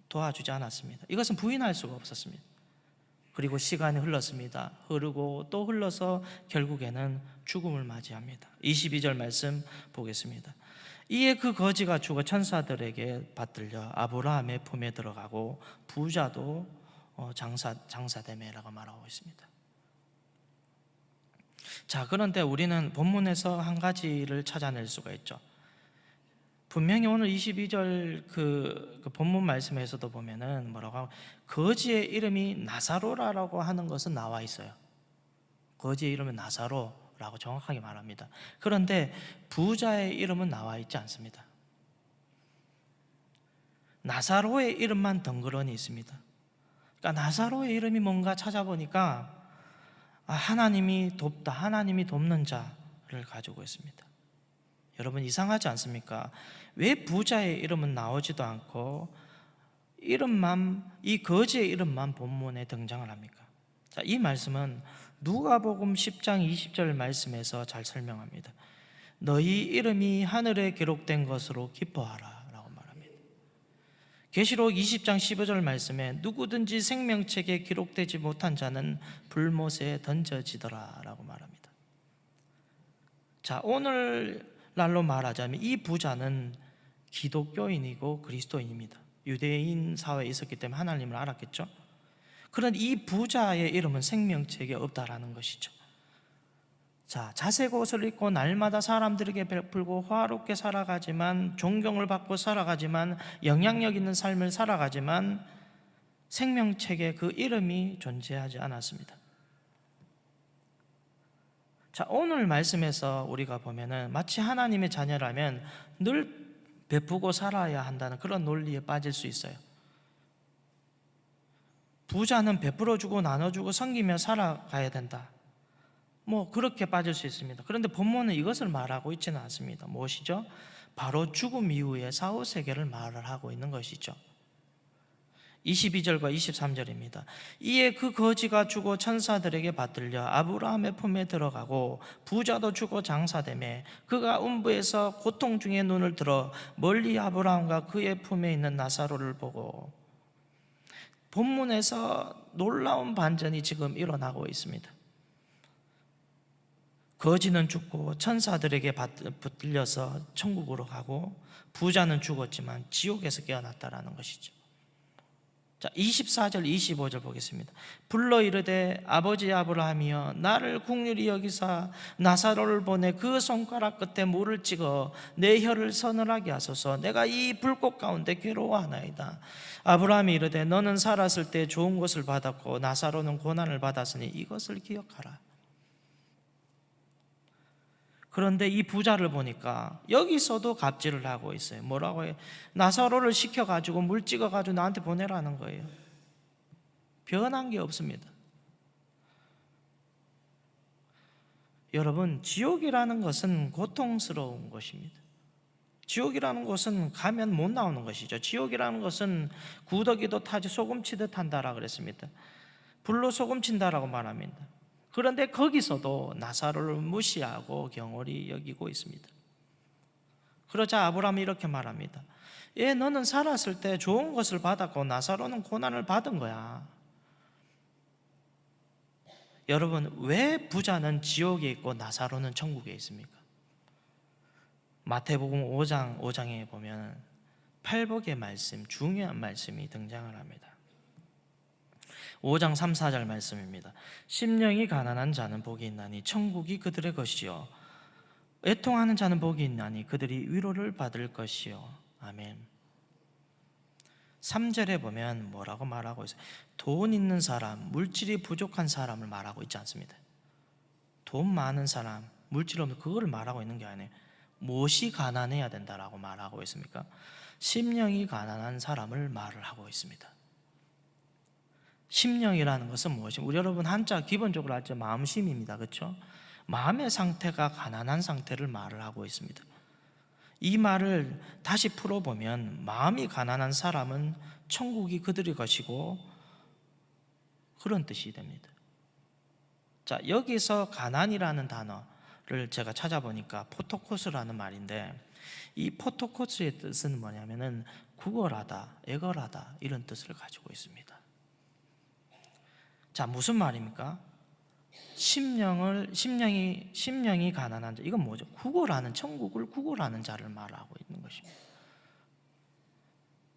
도와주지 않았습니다. 이것은 부인할 수가 없었습니다. 그리고 시간이 흘렀습니다. 흐르고 또 흘러서 결국에는 죽음을 맞이합니다. 22절 말씀 보겠습니다. 이에 그 거지가 죽어 천사들에게 받들려 아브라함의 품에 들어가고 부자도 장사되매라고 말하고 있습니다. 자, 그런데 우리는 본문에서 한 가지를 찾아낼 수가 있죠. 분명히 오늘 22절 그 본문 말씀에서도 보면은 뭐라고 하고, 거지의 이름이 나사로라고 하는 것은 나와 있어요. 거지의 이름은 나사로라고 정확하게 말합니다. 그런데 부자의 이름은 나와 있지 않습니다. 나사로의 이름만 덩그러니 있습니다. 그러니까 나사로의 이름이 뭔가 찾아보니까 하나님이 돕다, 하나님이 돕는 자를 가지고 있습니다. 여러분, 이상하지 않습니까? 왜 부자의 이름은 나오지도 않고 이 거지의 이름만 본문에 등장을 합니까? 자, 이 말씀은 누가복음 10장 20절 말씀에서 잘 설명합니다. 너희 이름이 하늘에 기록된 것으로 기뻐하라 라고 말합니다. 계시록 20장 15절 말씀에 누구든지 생명책에 기록되지 못한 자는 불못에 던져지더라 라고 말합니다. 자, 오늘날로 말하자면 이 부자는 기독교인이고 그리스도인입니다. 유대인 사회에 있었기 때문에 하나님을 알았겠죠. 그런데 이 부자의 이름은 생명책에 없다라는 것이죠. 자, 자색 옷을 입고 날마다 사람들에게 베풀고 화롭게 살아가지만, 존경을 받고 살아가지만, 영향력 있는 삶을 살아가지만 생명책에 그 이름이 존재하지 않았습니다. 자, 오늘 말씀에서 우리가 보면은 마치 하나님의 자녀라면 늘 베푸고 살아야 한다는 그런 논리에 빠질 수 있어요. 부자는 베풀어주고 나눠주고 섬기며 살아가야 된다, 뭐 그렇게 빠질 수 있습니다. 그런데 본문은 이것을 말하고 있지는 않습니다. 무엇이죠? 바로 죽음 이후의 사후세계를 말을 하고 있는 것이죠. 22절과 23절입니다. 이에 그 거지가 죽어 천사들에게 받들려 아브라함의 품에 들어가고 부자도 죽어 장사되매 그가 음부에서 고통 중에 눈을 들어 멀리 아브라함과 그의 품에 있는 나사로를 보고. 본문에서 놀라운 반전이 지금 일어나고 있습니다. 거지는 죽고 천사들에게 붙들려서 천국으로 가고 부자는 죽었지만 지옥에서 깨어났다라는 것이죠. 자, 24절 25절 보겠습니다. 불러 이르되 아버지 아브라함이여 나를 긍휼히 여기사 나사로를 보내 그 손가락 끝에 물을 찍어 내 혀를 서늘하게 하소서. 내가 이 불꽃 가운데 괴로워하나이다. 아브라함이 이르되 너는 살았을 때 좋은 것을 받았고 나사로는 고난을 받았으니 이것을 기억하라. 그런데 이 부자를 보니까 여기서도 갑질을 하고 있어요. 뭐라고 해요? 나사로를 시켜가지고 물 찍어가지고 나한테 보내라는 거예요. 변한 게 없습니다. 여러분, 지옥이라는 것은 고통스러운 것입니다. 지옥이라는 곳은 가면 못 나오는 것이죠. 지옥이라는 것은 구더기도 타지 소금 치듯 한다라 그랬습니다. 불로 소금 친다라고 말합니다. 그런데 거기서도 나사로를 무시하고 경홀히 여기고 있습니다. 그러자 아브라함이 이렇게 말합니다. 예, 너는 살았을 때 좋은 것을 받았고 나사로는 고난을 받은 거야. 여러분, 왜 부자는 지옥에 있고 나사로는 천국에 있습니까? 마태복음 5장에 보면 팔복의 말씀, 중요한 말씀이 등장을 합니다. 5장 3, 4절 말씀입니다. 심령이 가난한 자는 복이 있나니 천국이 그들의 것이요 애통하는 자는 복이 있나니 그들이 위로를 받을 것이요. 아멘. 3절에 보면 뭐라고 말하고 있어요? 돈 있는 사람, 물질이 부족한 사람을 말하고 있지 않습니다. 돈 많은 사람, 물질 없는 그거를 말하고 있는 게 아니에요. 무엇이 가난해야 된다라고 말하고 있습니까? 심령이 가난한 사람을 말을 하고 있습니다. 심령이라는 것은 무엇입니까? 우리 여러분 한자 기본적으로 알죠? 마음심입니다. 그렇죠? 마음의 상태가 가난한 상태를 말을 하고 있습니다. 이 말을 다시 풀어보면 마음이 가난한 사람은 천국이 그들의 것이고 그런 뜻이 됩니다. 자, 여기서 가난이라는 단어를 제가 찾아보니까 포토코스라는 말인데 이 포토코스의 뜻은 뭐냐면은 구걸하다, 애걸하다 이런 뜻을 가지고 있습니다. 자, 무슨 말입니까? 심령이 가난한 자. 이건 뭐죠? 구걸하는, 천국을 구걸하는 자를 말하고 있는 것입니다.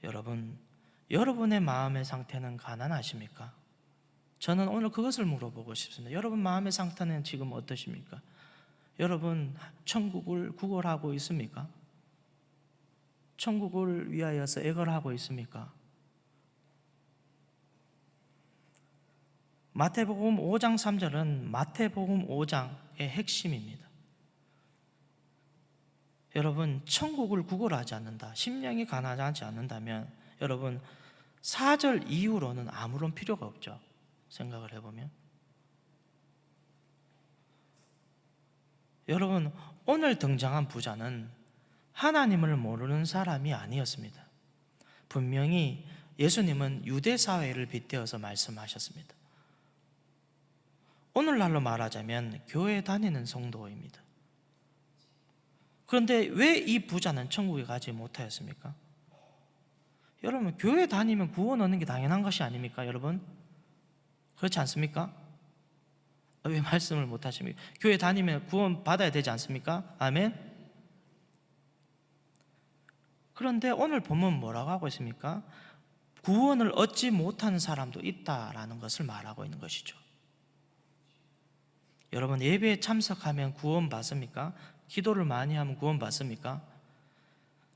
여러분, 여러분의 마음의 상태는 가난하십니까? 저는 오늘 그것을 물어보고 싶습니다. 여러분 마음의 상태는 지금 어떠십니까? 여러분 천국을 구걸하고 있습니까? 천국을 위하여서 애걸하고 있습니까? 마태복음 5장 3절은 마태복음 5장의 핵심입니다. 여러분 천국을 구걸하지 않는다, 심령이 가난하지 않는다면 여러분 4절 이후로는 아무런 필요가 없죠. 생각을 해보면 여러분 오늘 등장한 부자는 하나님을 모르는 사람이 아니었습니다. 분명히 예수님은 유대 사회를 빗대어서 말씀하셨습니다. 오늘날로 말하자면 교회 다니는 성도입니다. 그런데 왜 이 부자는 천국에 가지 못하였습니까? 여러분 교회 다니면 구원 얻는 게 당연한 것이 아닙니까? 여러분 그렇지 않습니까? 왜 말씀을 못 하십니까? 교회 다니면 구원 받아야 되지 않습니까? 아멘. 그런데 오늘 본문 뭐라고 하고 있습니까? 구원을 얻지 못하는 사람도 있다라는 것을 말하고 있는 것이죠. 여러분 예배에 참석하면 구원 받습니까? 기도를 많이 하면 구원 받습니까?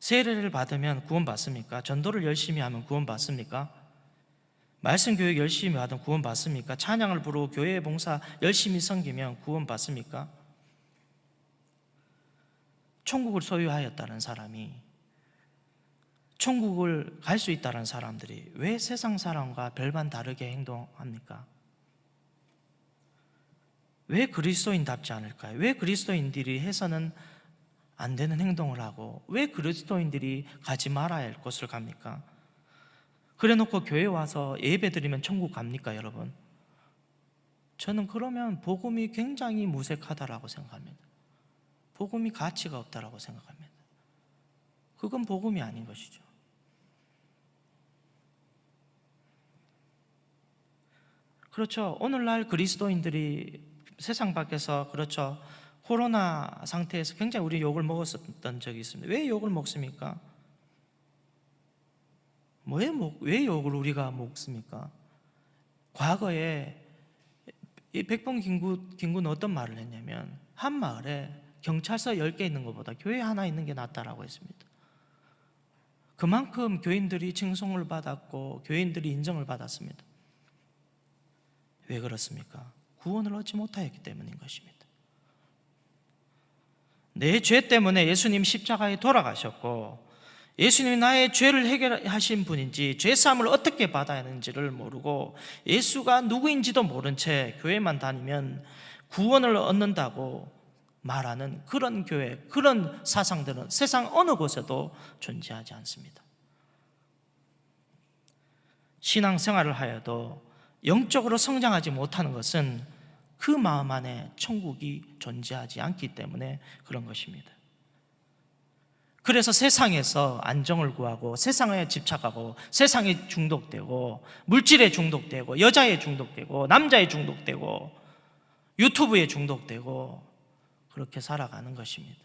세례를 받으면 구원 받습니까? 전도를 열심히 하면 구원 받습니까? 말씀 교육 열심히 하면 구원 받습니까? 찬양을 부르고 교회 봉사 열심히 섬기면 구원 받습니까? 천국을 소유하였다는 사람이, 천국을 갈 수 있다는 사람들이 왜 세상 사람과 별반 다르게 행동합니까? 왜 그리스도인답지 않을까요? 왜 그리스도인들이 해서는 안 되는 행동을 하고 왜 그리스도인들이 가지 말아야 할 곳을 갑니까? 그래 놓고 교회 와서 예배 드리면 천국 갑니까, 여러분? 저는 그러면 복음이 굉장히 무색하다라고 생각합니다. 복음이 가치가 없다라고 생각합니다. 그건 복음이 아닌 것이죠. 그렇죠. 오늘날 그리스도인들이 세상 밖에서, 그렇죠, 코로나 상태에서 굉장히 우리 욕을 먹었었던 적이 있습니다. 왜 욕을 먹습니까? 왜 욕을 우리가 먹습니까? 과거에 이 백범 김구는 어떤 말을 했냐면, 한 마을에 경찰서 10개 있는 것보다 교회 하나 있는 게 낫다라고 했습니다. 그만큼 교인들이 칭송을 받았고 교인들이 인정을 받았습니다. 왜 그렇습니까? 구원을 얻지 못하였기 때문인 것입니다. 내 죄 때문에 예수님 십자가에 돌아가셨고, 예수님이 나의 죄를 해결하신 분인지, 죄사함을 어떻게 받아야 하는지를 모르고 예수가 누구인지도 모른 채 교회만 다니면 구원을 얻는다고 말하는 그런 교회, 그런 사상들은 세상 어느 곳에도 존재하지 않습니다. 신앙생활을 하여도 영적으로 성장하지 못하는 것은 그 마음 안에 천국이 존재하지 않기 때문에 그런 것입니다. 그래서 세상에서 안정을 구하고 세상에 집착하고 세상에 중독되고 물질에 중독되고 여자에 중독되고 남자에 중독되고 유튜브에 중독되고 그렇게 살아가는 것입니다.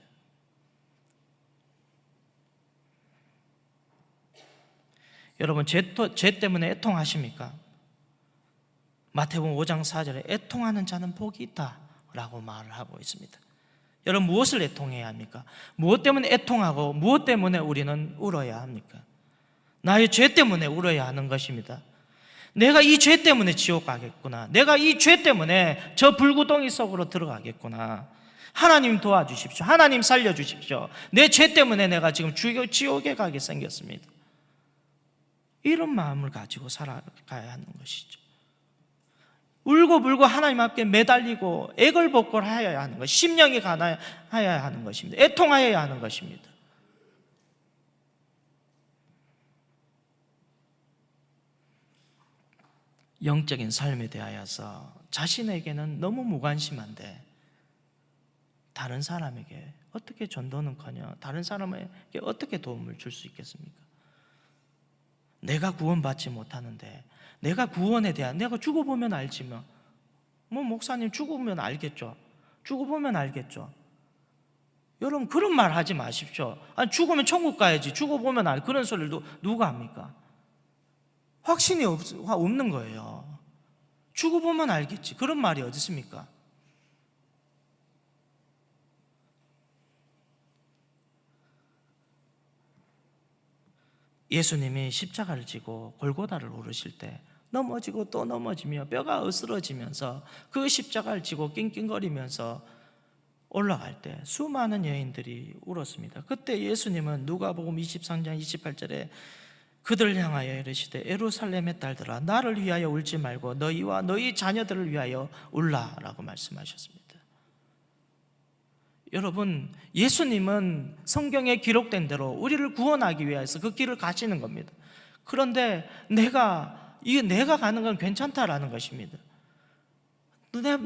여러분, 죄 때문에 애통하십니까? 마태복음 5장 4절에 애통하는 자는 복이 있다라고 말을 하고 있습니다. 여러분, 무엇을 애통해야 합니까? 무엇 때문에 애통하고 무엇 때문에 우리는 울어야 합니까? 나의 죄 때문에 울어야 하는 것입니다. 내가 이 죄 때문에 지옥 가겠구나, 내가 이 죄 때문에 저 불구덩이 속으로 들어가겠구나, 하나님 도와주십시오, 하나님 살려주십시오, 내 죄 때문에 내가 지금 지옥에 가게 생겼습니다. 이런 마음을 가지고 살아가야 하는 것이죠. 울고불고 하나님 앞에 매달리고 애걸복걸하여야 하는 것, 심령이 가나야 하는 것입니다. 애통하여야 하는 것입니다. 영적인 삶에 대하여서 자신에게는 너무 무관심한데 다른 사람에게 어떻게 전도는커녕 다른 사람에게 어떻게 도움을 줄 수 있겠습니까? 내가 구원받지 못하는데, 내가 구원에 대한, 내가 죽어보면 알지 뭐 목사님 죽어보면 알겠죠. 죽어보면 알겠죠. 여러분, 그런 말 하지 마십시오. 아니, 죽으면 천국 가야지, 죽어보면 그런 소리를 누가 합니까? 확신이 없는 거예요. 죽어보면 알겠지, 그런 말이 어디 있습니까? 예수님이 십자가를 지고 골고다를 오르실 때 넘어지고 또 넘어지며 뼈가 으스러지면서 그 십자가를 지고 낑낑거리면서 올라갈 때 수많은 여인들이 울었습니다. 그때 예수님은 누가복음 23장 28절에 그들을 향하여 이르시되 예루살렘의 딸들아, 나를 위하여 울지 말고 너희와 너희 자녀들을 위하여 울라라고 말씀하셨습니다. 여러분, 예수님은 성경에 기록된 대로 우리를 구원하기 위해서 그 길을 가시는 겁니다. 그런데 내가 가는 건 괜찮다라는 것입니다.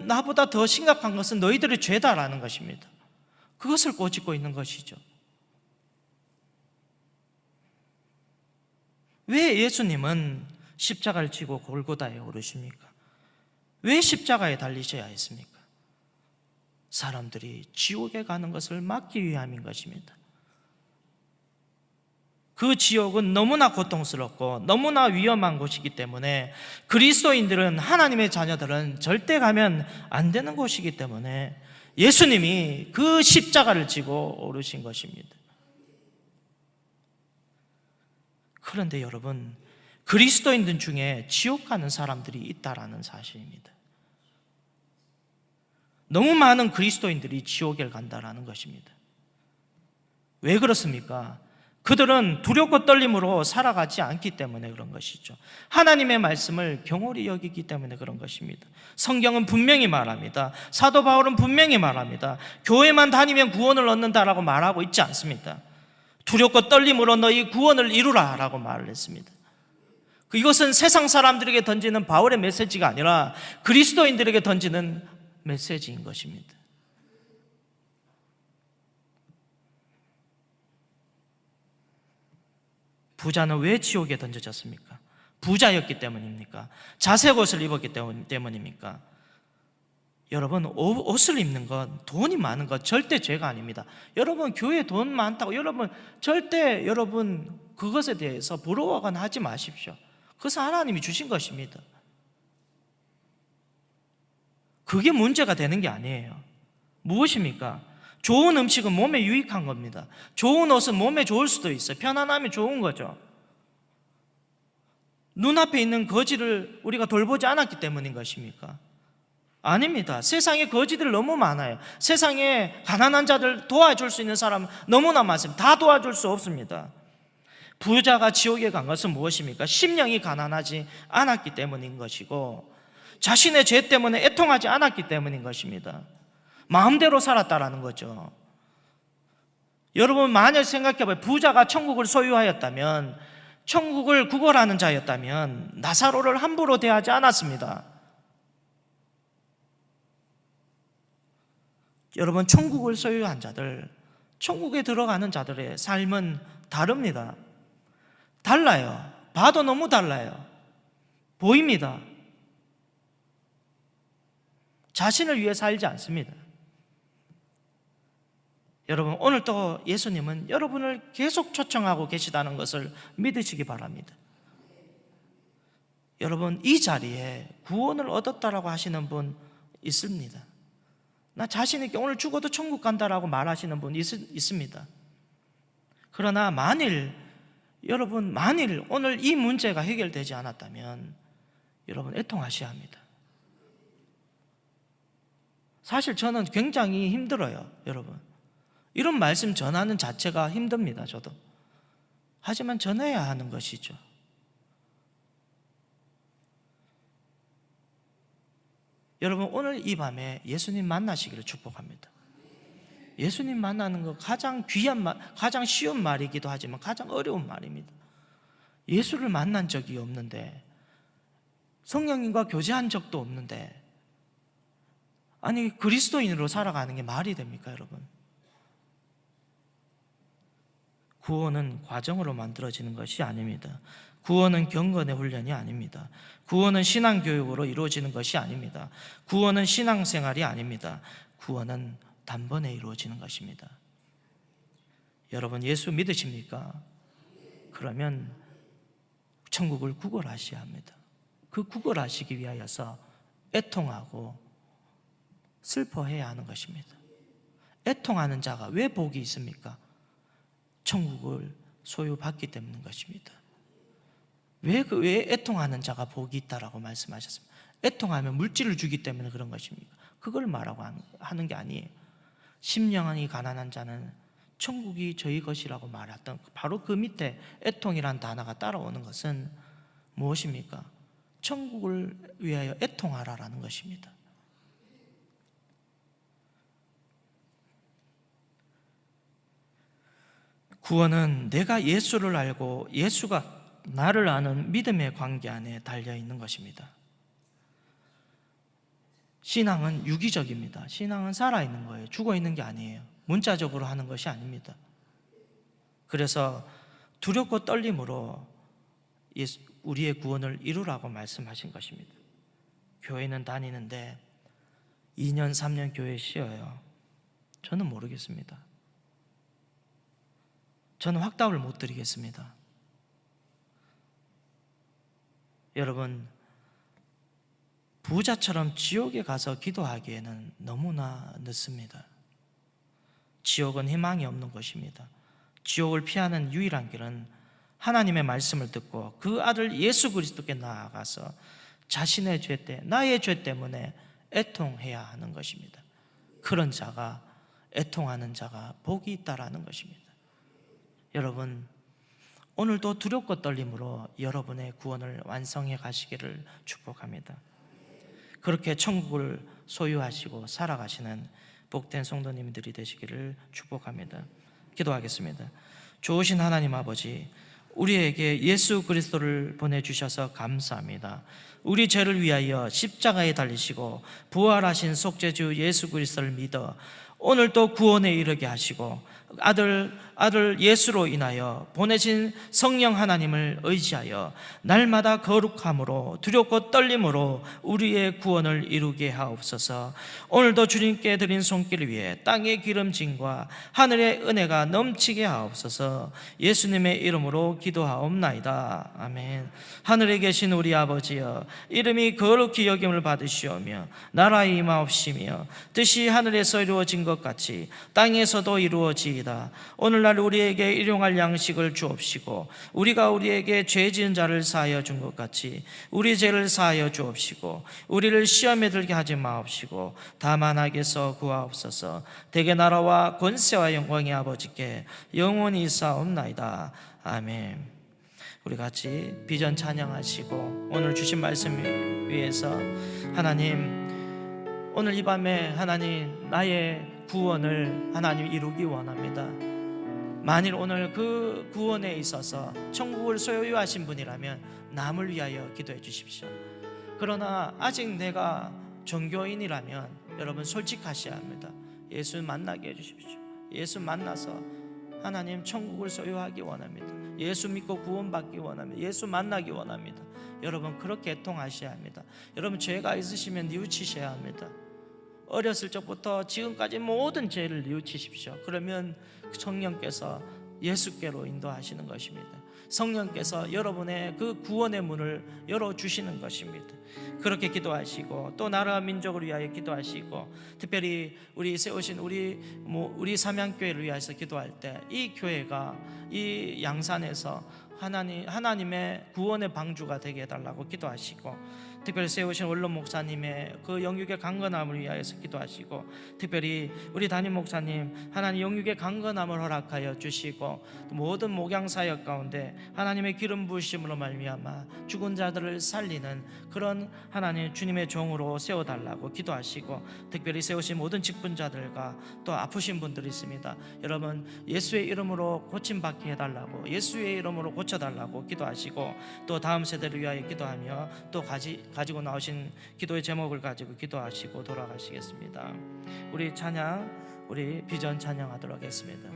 나보다 더 심각한 것은 너희들의 죄다라는 것입니다. 그것을 꼬집고 있는 것이죠. 왜 예수님은 십자가를 지고 골고다에 오르십니까? 왜 십자가에 달리셔야 했습니까? 사람들이 지옥에 가는 것을 막기 위함인 것입니다. 그 지옥은 너무나 고통스럽고 너무나 위험한 곳이기 때문에 그리스도인들은, 하나님의 자녀들은 절대 가면 안 되는 곳이기 때문에 예수님이 그 십자가를 지고 오르신 것입니다. 그런데 여러분, 그리스도인들 중에 지옥 가는 사람들이 있다라는 사실입니다. 너무 많은 그리스도인들이 지옥에 간다라는 것입니다. 왜 그렇습니까? 그들은 두렵고 떨림으로 살아가지 않기 때문에 그런 것이죠. 하나님의 말씀을 경홀히 여기기 때문에 그런 것입니다. 성경은 분명히 말합니다. 사도 바울은 분명히 말합니다. 교회만 다니면 구원을 얻는다라고 말하고 있지 않습니다. 두렵고 떨림으로 너희 구원을 이루라 라고 말을 했습니다. 이것은 세상 사람들에게 던지는 바울의 메시지가 아니라 그리스도인들에게 던지는 메시지인 것입니다. 부자는 왜 지옥에 던져졌습니까? 부자였기 때문입니까? 자색 옷을 입었기 때문입니까? 여러분, 옷을 입는 건, 돈이 많은 건 절대 죄가 아닙니다. 여러분, 교회에 돈 많다고 여러분 절대 그것에 대해서 부러워하거나 하지 마십시오. 그것은 하나님이 주신 것입니다. 그게 문제가 되는 게 아니에요. 무엇입니까? 좋은 음식은 몸에 유익한 겁니다. 좋은 옷은 몸에 좋을 수도 있어요. 편안하면 좋은 거죠. 눈앞에 있는 거지를 우리가 돌보지 않았기 때문인 것입니까? 아닙니다. 세상에 거지들 너무 많아요. 세상에 가난한 자들 도와줄 수 있는 사람 너무나 많습니다. 다 도와줄 수 없습니다. 부자가 지옥에 간 것은 무엇입니까? 심령이 가난하지 않았기 때문인 것이고, 자신의 죄 때문에 애통하지 않았기 때문인 것입니다. 마음대로 살았다라는 거죠. 여러분, 만약 생각해봐요. 부자가 천국을 소유하였다면, 천국을 구걸하는 자였다면 나사로를 함부로 대하지 않았습니다. 여러분, 천국을 소유한 자들, 천국에 들어가는 자들의 삶은 다릅니다. 달라요. 봐도 너무 달라요. 보입니다. 자신을 위해 살지 않습니다. 여러분, 오늘 또 예수님은 여러분을 계속 초청하고 계시다는 것을 믿으시기 바랍니다. 여러분, 이 자리에 구원을 얻었다라고 하시는 분 있습니다. 나 자신 있게 오늘 죽어도 천국 간다라고 말하시는 분 있습니다. 그러나 만일 오늘 이 문제가 해결되지 않았다면 여러분, 애통하셔야 합니다. 사실 저는 굉장히 힘들어요. 여러분, 이런 말씀 전하는 자체가 힘듭니다. 저도. 하지만 전해야 하는 것이죠. 여러분, 오늘 이 밤에 예수님 만나시기를 축복합니다. 예수님 만나는 거 가장 귀한 말, 가장 쉬운 말이기도 하지만 가장 어려운 말입니다. 예수를 만난 적이 없는데, 성령님과 교제한 적도 없는데, 아니 그리스도인으로 살아가는 게 말이 됩니까, 여러분? 구원은 과정으로 만들어지는 것이 아닙니다. 구원은 경건의 훈련이 아닙니다. 구원은 신앙교육으로 이루어지는 것이 아닙니다. 구원은 신앙생활이 아닙니다. 구원은 단번에 이루어지는 것입니다. 여러분, 예수 믿으십니까? 그러면 천국을 구걸하셔야 합니다. 그 구걸하시기 위하여서 애통하고 슬퍼해야 하는 것입니다. 애통하는 자가 왜 복이 있습니까? 천국을 소유받기 때문인 것입니다. 왜 애통하는 자가 복이 있다라고 말씀하셨습니까? 애통하면 물질을 주기 때문에 그런 것입니까? 그걸 말하고 하는 게 아니에요. 심령이 가난한 자는 천국이 저희 것이라고 말했던 바로 그 밑에 애통이란 단어가 따라오는 것은 무엇입니까? 천국을 위하여 애통하라라는 것입니다. 구원은 내가 예수를 알고 예수가 나를 아는 믿음의 관계 안에 달려 있는 것입니다. 신앙은 유기적입니다. 신앙은 살아있는 거예요. 죽어있는 게 아니에요. 문자적으로 하는 것이 아닙니다. 그래서 두렵고 떨림으로 우리의 구원을 이루라고 말씀하신 것입니다. 교회는 다니는데 2년, 3년 교회 쉬어요. 저는 모르겠습니다. 저는 확답을 못 드리겠습니다. 여러분, 부자처럼 지옥에 가서 기도하기에는 너무나 늦습니다. 지옥은 희망이 없는 것입니다. 지옥을 피하는 유일한 길은 하나님의 말씀을 듣고 그 아들 예수 그리스도께 나아가서 자신의 죄 때, 나의 죄 때문에 애통해야 하는 것입니다. 그런 자가, 애통하는 자가 복이 있다라는 것입니다. 여러분, 오늘도 두렵고 떨림으로 여러분의 구원을 완성해 가시기를 축복합니다. 그렇게 천국을 소유하시고 살아가시는 복된 성도님들이 되시기를 축복합니다. 기도하겠습니다. 좋으신 하나님 아버지, 우리에게 예수 그리스도를 보내주셔서 감사합니다. 우리 죄를 위하여 십자가에 달리시고 부활하신 속죄주 예수 그리스도를 믿어 오늘 또 구원에 이르게 하시고 아들 예수로 인하여 보내신 성령 하나님을 의지하여 날마다 거룩함으로 두렵고 떨림으로 우리의 구원을 이루게 하옵소서. 오늘도 주님께 드린 손길 위에 땅의 기름짐과 하늘의 은혜가 넘치게 하옵소서. 예수님의 이름으로 기도하옵나이다. 아멘. 하늘에 계신 우리 아버지여, 이름이 거룩히 여김을 받으시오며 나라의 임하옵시며 뜻이 하늘에서 이루어진 것 같이 땅에서도 이루어지이다. 오늘날 우리에게 일용할 양식을 주옵시고 우리가 우리에게 죄 지은 자를 사하여 준 것 같이 우리 죄를 사하여 주옵시고 우리를 시험에 들게 하지 마옵시고 다만 악에서 구하옵소서. 대개 나라와 권세와 영광의 아버지께 영원히 있사옵나이다. 아멘. 우리 같이 비전 찬양하시고 오늘 주신 말씀 위해서 하나님, 오늘 이 밤에 하나님 나의 구원을 하나님 이루기 원합니다. 만일 오늘 그 구원에 있어서 천국을 소유하신 분이라면 남을 위하여 기도해 주십시오. 그러나 아직 내가 종교인이라면 여러분 솔직하셔야 합니다. 예수 만나게 해주십시오. 예수 만나서 하나님 천국을 소유하기 원합니다. 예수 믿고 구원받기 원합니다. 예수 만나기 원합니다. 여러분 그렇게 애통하셔야 합니다. 여러분 죄가 있으시면 뉘우치셔야 합니다. 어렸을 적부터 지금까지 모든 죄를 뉘우치십시오. 그러면 성령께서 예수께로 인도하시는 것입니다. 성령께서 여러분의 그 구원의 문을 열어주시는 것입니다. 그렇게 기도하시고 또 나라와 민족을 위하여 기도하시고 특별히 우리 세우신 우리 삼양교회를 위해서 기도할 때 이 교회가 이 양산에서 하나님의 구원의 방주가 되게 해달라고 기도하시고 특별히 세우신 원로 목사님의 그 영육의 강건함을 위하여서 기도하시고 특별히 우리 담임 목사님 하나님 영육의 강건함을 허락하여 주시고 모든 목양 사역 가운데 하나님의 기름 부으심으로 말미암아 죽은 자들을 살리는 그런 하나님 주님의 종으로 세워달라고 기도하시고 특별히 세우신 모든 직분자들과 또 아프신 분들이 있습니다. 여러분 예수의 이름으로 고침받게 해달라고 예수의 이름으로 고쳐달라고 기도하시고 또 다음 세대를 위하여 기도하며 또 가지고 나오신 기도의 제목을 가지고 기도하시고 돌아가시겠습니다. 우리 찬양, 우리 비전 찬양하도록 하겠습니다.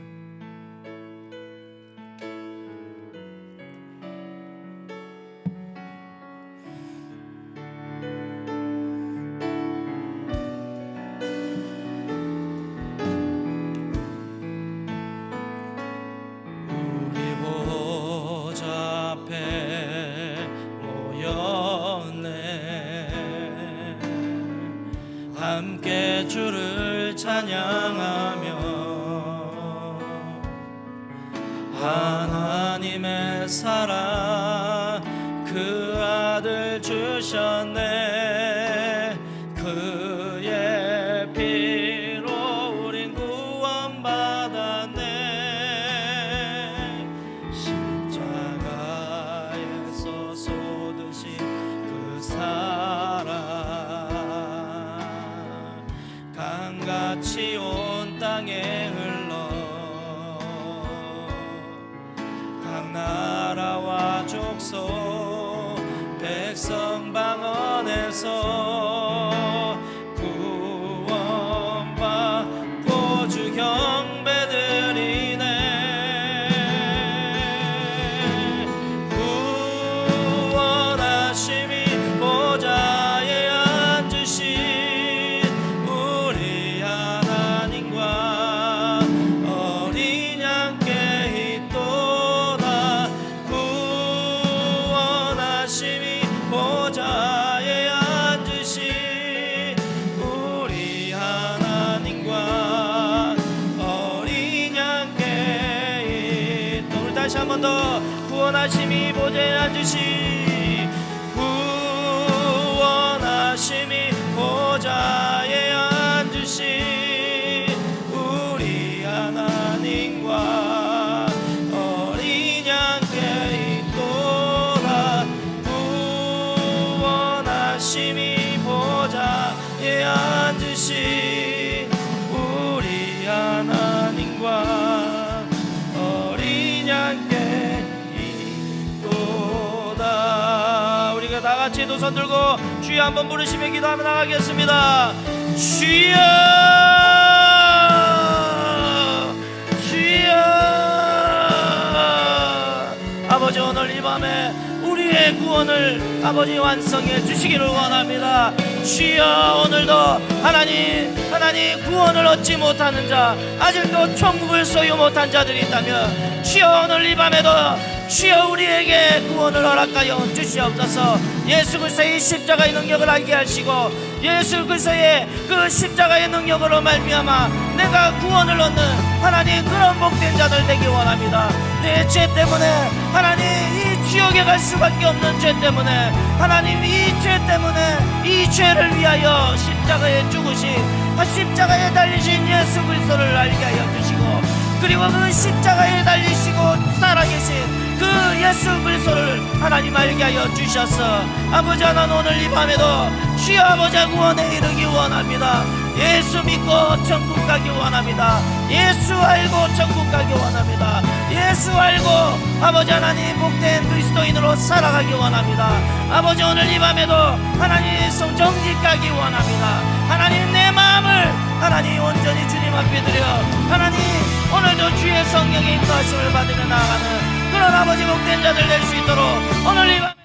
함께 주를 찬양하며 하나님의 사랑 그 아들 주셨네. 그의 피로 우린 구원받았네. 십자가에서 쏟으신 그 사랑 강같이 온 땅에 흘러 각 나라와 족속 백성 방언에서 구원받고 주 경배드리네. 구원하심이 보좌에 앉으신 우리 하나님과 어린 양께 있도다. 구원하심이 보좌에 앉으신 우리 하나님과 어린 양께 있도다. 우리 다시 한 번 더 구원하심이 보좌에 앉으신 구원하심이 보좌에 앉으신 우리 하나님과 어린 양께 있도다. 구원하심이 보좌에 앉으신 우리 하나님과 어린 양께 같이 두 손 들고 주여 한번 부르시며 기도하며 나가겠습니다. 주여 주여. 아버지 오늘 이 밤에 우리의 구원을 아버지 완성해 주시기를 원합니다. 주여 오늘도 하나님 구원을 얻지 못하는 자, 아직도 천국을 소유 못한 자들이 있다면 주여 오늘 이 밤에도 주여 우리에게 구원을 허락하여 주시옵소서. 예수 그리스도의 십자가의 능력을 알게 하시고 예수 그리스도의 그 십자가의 능력으로 말미암아 내가 구원을 얻는 하나님 그런 복된 자들 되기 원합니다. 내 죄 때문에 하나님 이 지옥에 갈 수밖에 없는 죄 때문에 하나님 이 죄 때문에 이 죄를 위하여 십자가에 죽으신 십자가에 달리신 예수 그리스도를 알게 하여 주시고 그리고 그 십자가에 달리시고 살아계신 그 예수 그리스도를 하나님 알게 하여 주셔서 아버지 하나님 오늘 이 밤에도 주여 아버지 구원에 이르기 원합니다. 예수 믿고 천국 가기 원합니다. 예수 알고 천국 가기 원합니다. 예수 알고 아버지 하나님 복된 그리스도인으로 살아가기 원합니다. 아버지 오늘 이 밤에도 하나님 성정직 가기 원합니다. 하나님 내 마음을 하나님 온전히 주님 앞에 드려 하나님 오늘도 주의 성령의 인도하심을 받으며 나아가는 그런 아버지 복된 자들 될 수 있도록 오늘 이 밤